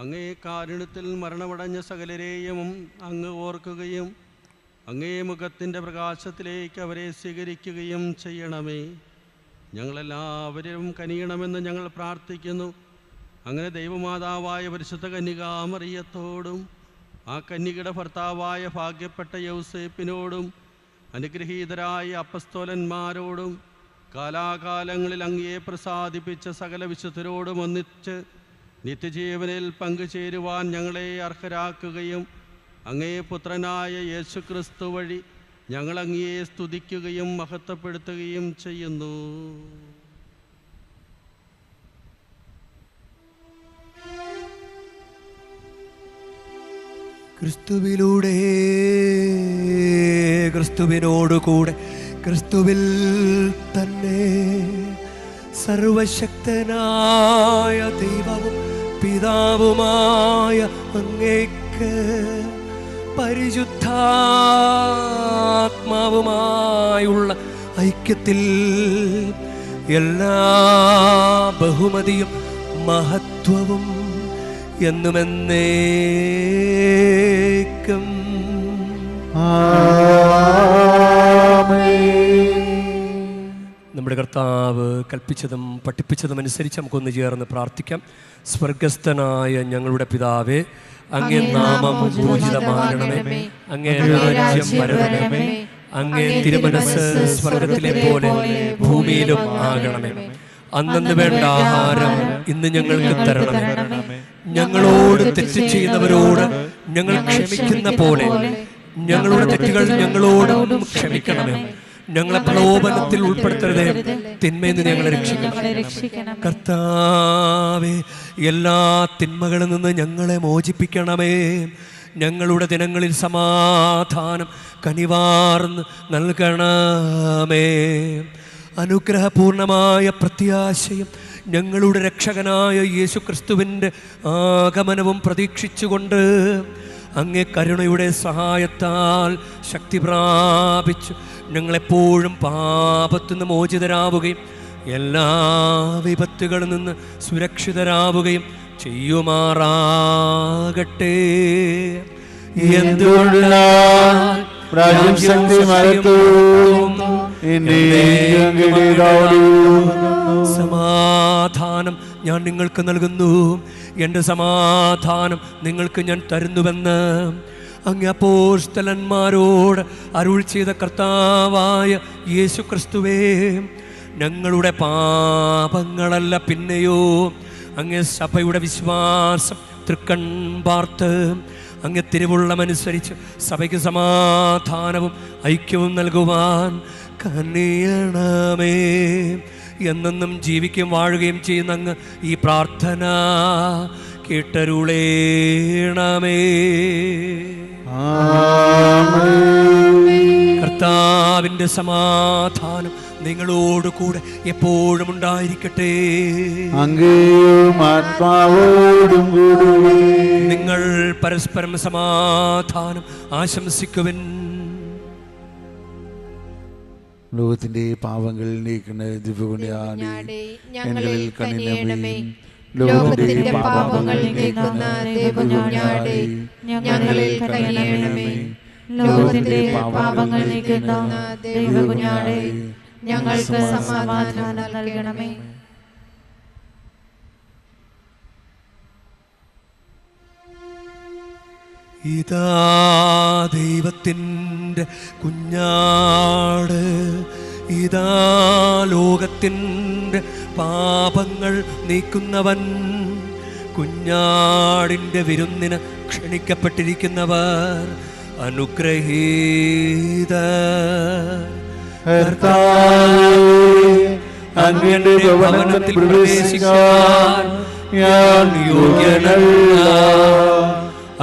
അങ്ങേ കാരുണ്യത്തിൽ മരണമടഞ്ഞ സകലരെയും അങ്ങ് ഓർക്കുകയും അങ്ങേ മുഖത്തിൻ്റെ പ്രകാശത്തിലേക്ക് അവരെ സ്വീകരിക്കുകയും ചെയ്യണമേ. ഞങ്ങളെല്ലാവരും കനിയണമെന്ന് ഞങ്ങൾ പ്രാർത്ഥിക്കുന്നു. അങ്ങനെ ദൈവമാതാവായ പരിശുദ്ധ കന്യകാമറിയത്തോടും ആ കന്യകയുടെ ഭർത്താവായ ഭാഗ്യപ്പെട്ട യൗസേപ്പിനോടും അനുഗ്രഹീതരായ അപ്പസ്തോലന്മാരോടും കാലാകാലങ്ങളിൽ അങ്ങയെ പ്രസാദിപ്പിച്ച സകല വിശുദ്ധരോടും ഒന്നിച്ച് നിത്യജീവനിൽ പങ്കുചേരുവാൻ ഞങ്ങളെ അർഹരാക്കുകയും അങ്ങേ പുത്രനായ യേശുക്രിസ്തു വഴി ഞങ്ങൾ അങ്ങയെ സ്തുതിക്കുകയും മഹത്വപ്പെടുത്തുകയും ചെയ്യുന്നു. ക്രിസ്തുവിലൂടെ, ക്രിസ്തുവിനോടുകൂടെ, ക്രിസ്തുവിൽ തന്നെ സർവശക്തനായ ദൈവവും പിതാവുമായ അങ്ങേക്ക് പരിശുദ്ധാത്മാവുമായുള്ള ഐക്യത്തിൽ എല്ലാ ബഹുമതിയും മഹത്വവും എന്നുമെന്നേക്കും നമ്മുടെ കർത്താവ് കൽപ്പിച്ചതും പഠിപ്പിച്ചതും അനുസരിച്ച് നമുക്കൊന്ന് ചേർന്ന് പ്രാർത്ഥിക്കാം. സ്വർഗസ്ഥനായ ഞങ്ങളുടെ പിതാവേ, അങ്ങേ നാമം പൂജിതമാകണമേ, അങ്ങേ രാജ്യം വരണമേ, അങ്ങേ തിരുമനസ്സ് സ്വർഗത്തിലെ പോലെ ഭൂമിയിലും ആകണമേ. അന്നന്ന് വേണ്ട ആഹാരം ഇന്ന് ഞങ്ങൾക്ക് തരണമേ. ഞങ്ങളോട് തെറ്റ് ചെയ്യുന്നവരോട് ഞങ്ങൾ ക്ഷമിക്കുന്ന പോലെ ഞങ്ങളുടെ തെറ്റുകൾ ഞങ്ങളോടും ക്ഷമിക്കണമേ. ഞങ്ങളെ പ്രലോഭനത്തിൽ ഉൾപ്പെടുത്തരുതേ, തിന്മയിൽ നിന്ന് ഞങ്ങളെ രക്ഷിക്കണം. കർത്താവേ, എല്ലാ തിന്മകളിൽ നിന്ന് ഞങ്ങളെ മോചിപ്പിക്കണമേ. ഞങ്ങളുടെ ദിനങ്ങളിൽ സമാധാനം കനിവാർന്ന് നൽകണമേ. അനുഗ്രഹപൂർണമായ പ്രത്യാശയും ഞങ്ങളുടെ രക്ഷകനായ യേശുക്രിസ്തുവിൻ്റെ ആഗമനവും പ്രതീക്ഷിച്ചുകൊണ്ട് അങ്ങേ കരുണയുടെ സഹായത്താൽ ശക്തി പ്രാപിച്ചു ഞങ്ങളെപ്പോഴും പാപത്തുനിന്ന് മോചിതരാവുകയും എല്ലാ വിപത്തുകളിൽ നിന്ന് സുരക്ഷിതരാവുകയും ചെയ്യുമാറാകട്ടെ. എന്തുകൊണ്ടാൽ സമാധാനം ഞാൻ നിങ്ങൾക്ക് നൽകുന്നു, എൻ്റെ സമാധാനം നിങ്ങൾക്ക് ഞാൻ തരുന്നുവെന്ന് അങ്ങ് അപ്പോസ്തലന്മാരോട് അരുൾ ചെയ്ത കർത്താവായ യേശുക്രിസ്തുവേ, ഞങ്ങളുടെ പാപങ്ങളല്ല പിന്നെയോ അങ്ങേ സഭയുടെ വിശ്വാസം തൃക്കൺ പാർത്ത് അങ്ങ് തിരുവുള്ളമനുസരിച്ച് സഭയ്ക്ക് സമാധാനവും ഐക്യവും നൽകുവാൻ കനിയണമേ. എന്നെന്നും ജീവിക്കുകയും വാഴുകയും ചെയ്യുന്ന അങ്ങ് ഈ പ്രാർത്ഥന കേട്ടരുളേണമേ. കർത്താവിൻ്റെ സമാധാനം നിങ്ങളോട് കൂടെ എപ്പോഴും ഉണ്ടായിരിക്കട്ടെ. ആത്മാവോടും കൂടെ നിങ്ങൾ പരസ്പരം സമാധാനം ആശംസിക്കുവിൻ. ലോകത്തിന്റെ പാവങ്ങൾ നീക്കുന്ന ദിവ്യപുണ്യാളേ, ഞങ്ങളിൽ കനിയണമേ. ലോകത്തിന്റെ പാപങ്ങൾ നീക്കുന്ന ദേവകുഞ്ഞാടേ, ഞങ്ങളിൽ കനിയണമേ. ലോകത്തിന്റെ പാപങ്ങൾ നീക്കുന്ന ദേവകുഞ്ഞാടേ, ഞങ്ങൾക്ക് സമാധാനം നൽകണമേ. ഇതാ ദൈവത്തിൻ്റെ കുഞ്ഞാട്, ഇതാ ലോകത്തിൻ്റെ പാപങ്ങൾ നീക്കുന്നവൻ. കുഞ്ഞാടിൻ്റെ വിരുന്നിന് ക്ഷണിക്കപ്പെട്ടിരിക്കുന്നവർ അനുഗ്രഹീത. അങ്ങയുടെ ഭവനത്തിൽ പ്രവേശിക്കാൻ ഞാൻ യോഗ്യനല്ല.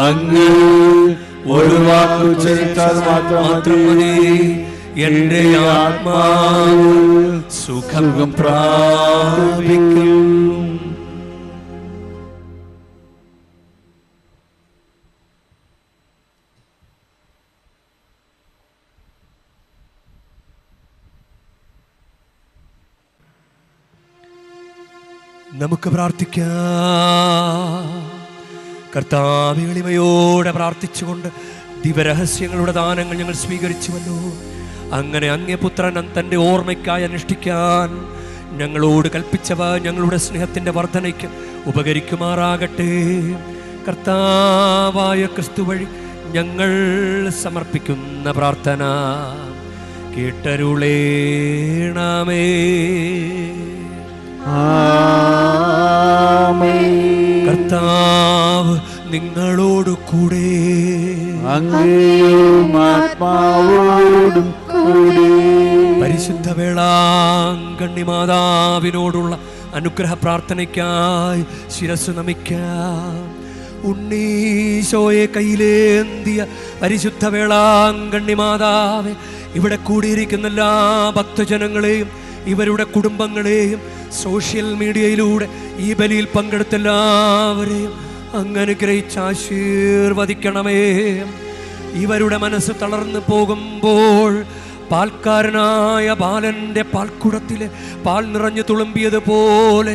അങ്ങ് ഒരു വാക്ക് ഉച്ചരിച്ചാൽ മാത്രം മതി, എന്റെ ആത്മാവ് സുഖം പ്രാപിക്കും. നമുക്ക് പ്രാർത്ഥിക്കാം. കർത്താവേ, എളിമയോടെ പ്രാർത്ഥിച്ചുകൊണ്ട് ദിവരഹസ്യങ്ങളുടെ ദാനങ്ങൾ ഞങ്ങൾ സ്വീകരിച്ചുവല്ലോ. അങ്ങനെ അങ്ങേ പുത്രൻ തൻ്റെ ഓർമ്മയ്ക്കായി അനുഷ്ഠിക്കാൻ ഞങ്ങളോട് കൽപ്പിച്ചവ ഞങ്ങളുടെ സ്നേഹത്തിൻ്റെ വർധനയ്ക്ക് ഉപകരിക്കുമാറാകട്ടെ. കർത്താവായ ക്രിസ്തു വഴി ഞങ്ങൾ സമർപ്പിക്കുന്ന പ്രാർത്ഥന കേട്ടരുളേണമേ. കർത്താവ് നിങ്ങളോട് കൂടെ, പരിശുദ്ധ വേളാങ്കണ്ണി മാതാവിനോടുള്ള അനുഗ്രഹ പ്രാർത്ഥനയ്ക്കായി ശിരസ് നമിക്കാം. ഉണ്ണീശോയെ കയ്യിലേന്തിയ പരിശുദ്ധ വേളാങ്കണ്ണി മാതാവേ, ഇവിടെ കൂടിയിരിക്കുന്ന എല്ലാ ഭക്തജനങ്ങളെയും ഇവരുടെ കുടുംബങ്ങളെയും സോഷ്യൽ മീഡിയയിലൂടെ ഈ ബലിയിൽ പങ്കെടുത്ത എല്ലാവരെയും അങ്ങ് അനുഗ്രഹിച്ച് ആശീർവദിക്കണമേ. ഇവരുടെ മനസ്സ് തളർന്നു പോകുമ്പോൾ പാൽക്കാരനായ ബാലന്റെ പാൽക്കുടത്തിലെ പാൽ നിറഞ്ഞു തുളുമ്പിയതുപോലെ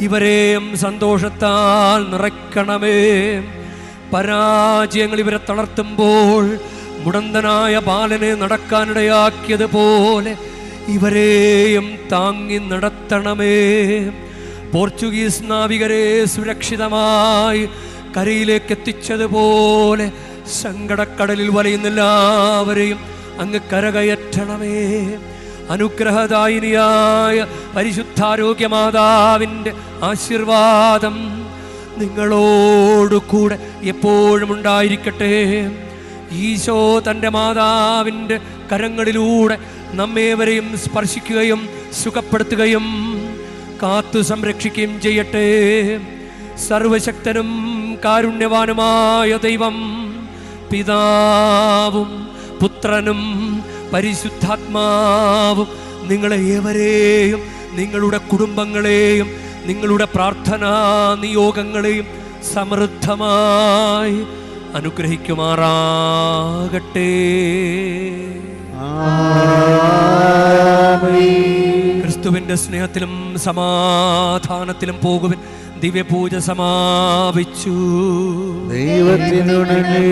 ഇവരെയും സന്തോഷത്താൽ നിറയ്ക്കണമേ. പരാജയങ്ങൾ ഇവരെ തളർത്തുമ്പോൾ മുടന്തനായ ബാലനെ നടക്കാനിടയാക്കിയതുപോലെ ഇവരെയും താങ്ങി നടത്തണമേ. പോർച്ചുഗീസ് നാവികരെ സുരക്ഷിതമായി കരയിലേക്ക് എത്തിച്ചതുപോലെ സങ്കടക്കടലിൽ വലയുന്ന എല്ലാവരെയും അങ്ങ് കരകയറ്റണമേ. അനുഗ്രഹദായിനിയായ പരിശുദ്ധാരോഗ്യമാതാവിൻ്റെ ആശീർവാദം നിങ്ങളോടു കൂടെ എപ്പോഴും ഉണ്ടായിരിക്കട്ടെ. ഈശോ തൻ്റെ മാതാവിൻ്റെ കരങ്ങളിലൂടെ നമ്മേവരെയും സ്പർശിക്കുകയും സുഖപ്പെടുത്തുകയും കാത്തു സംരക്ഷിക്കുകയും ചെയ്യട്ടെ. സർവശക്തനും കാരുണ്യവാനുമായ ദൈവം, പിതാവും പുത്രനും പരിശുദ്ധാത്മാവും നിങ്ങളെ ഏവരെയും നിങ്ങളുടെ കുടുംബങ്ങളെയും നിങ്ങളുടെ പ്രാർത്ഥനാ നിയോഗങ്ങളെയും സമൃദ്ധമായി അനുഗ്രഹിക്കുമാറാകട്ടെ. ക്രിസ്തുവിന്റെ സ്നേഹത്തിലും സമാധാനത്തിലും പോകുവിൻ. ദിവ്യപൂജ സമാപിച്ചു. ദൈവത്തിനു നന്ദി.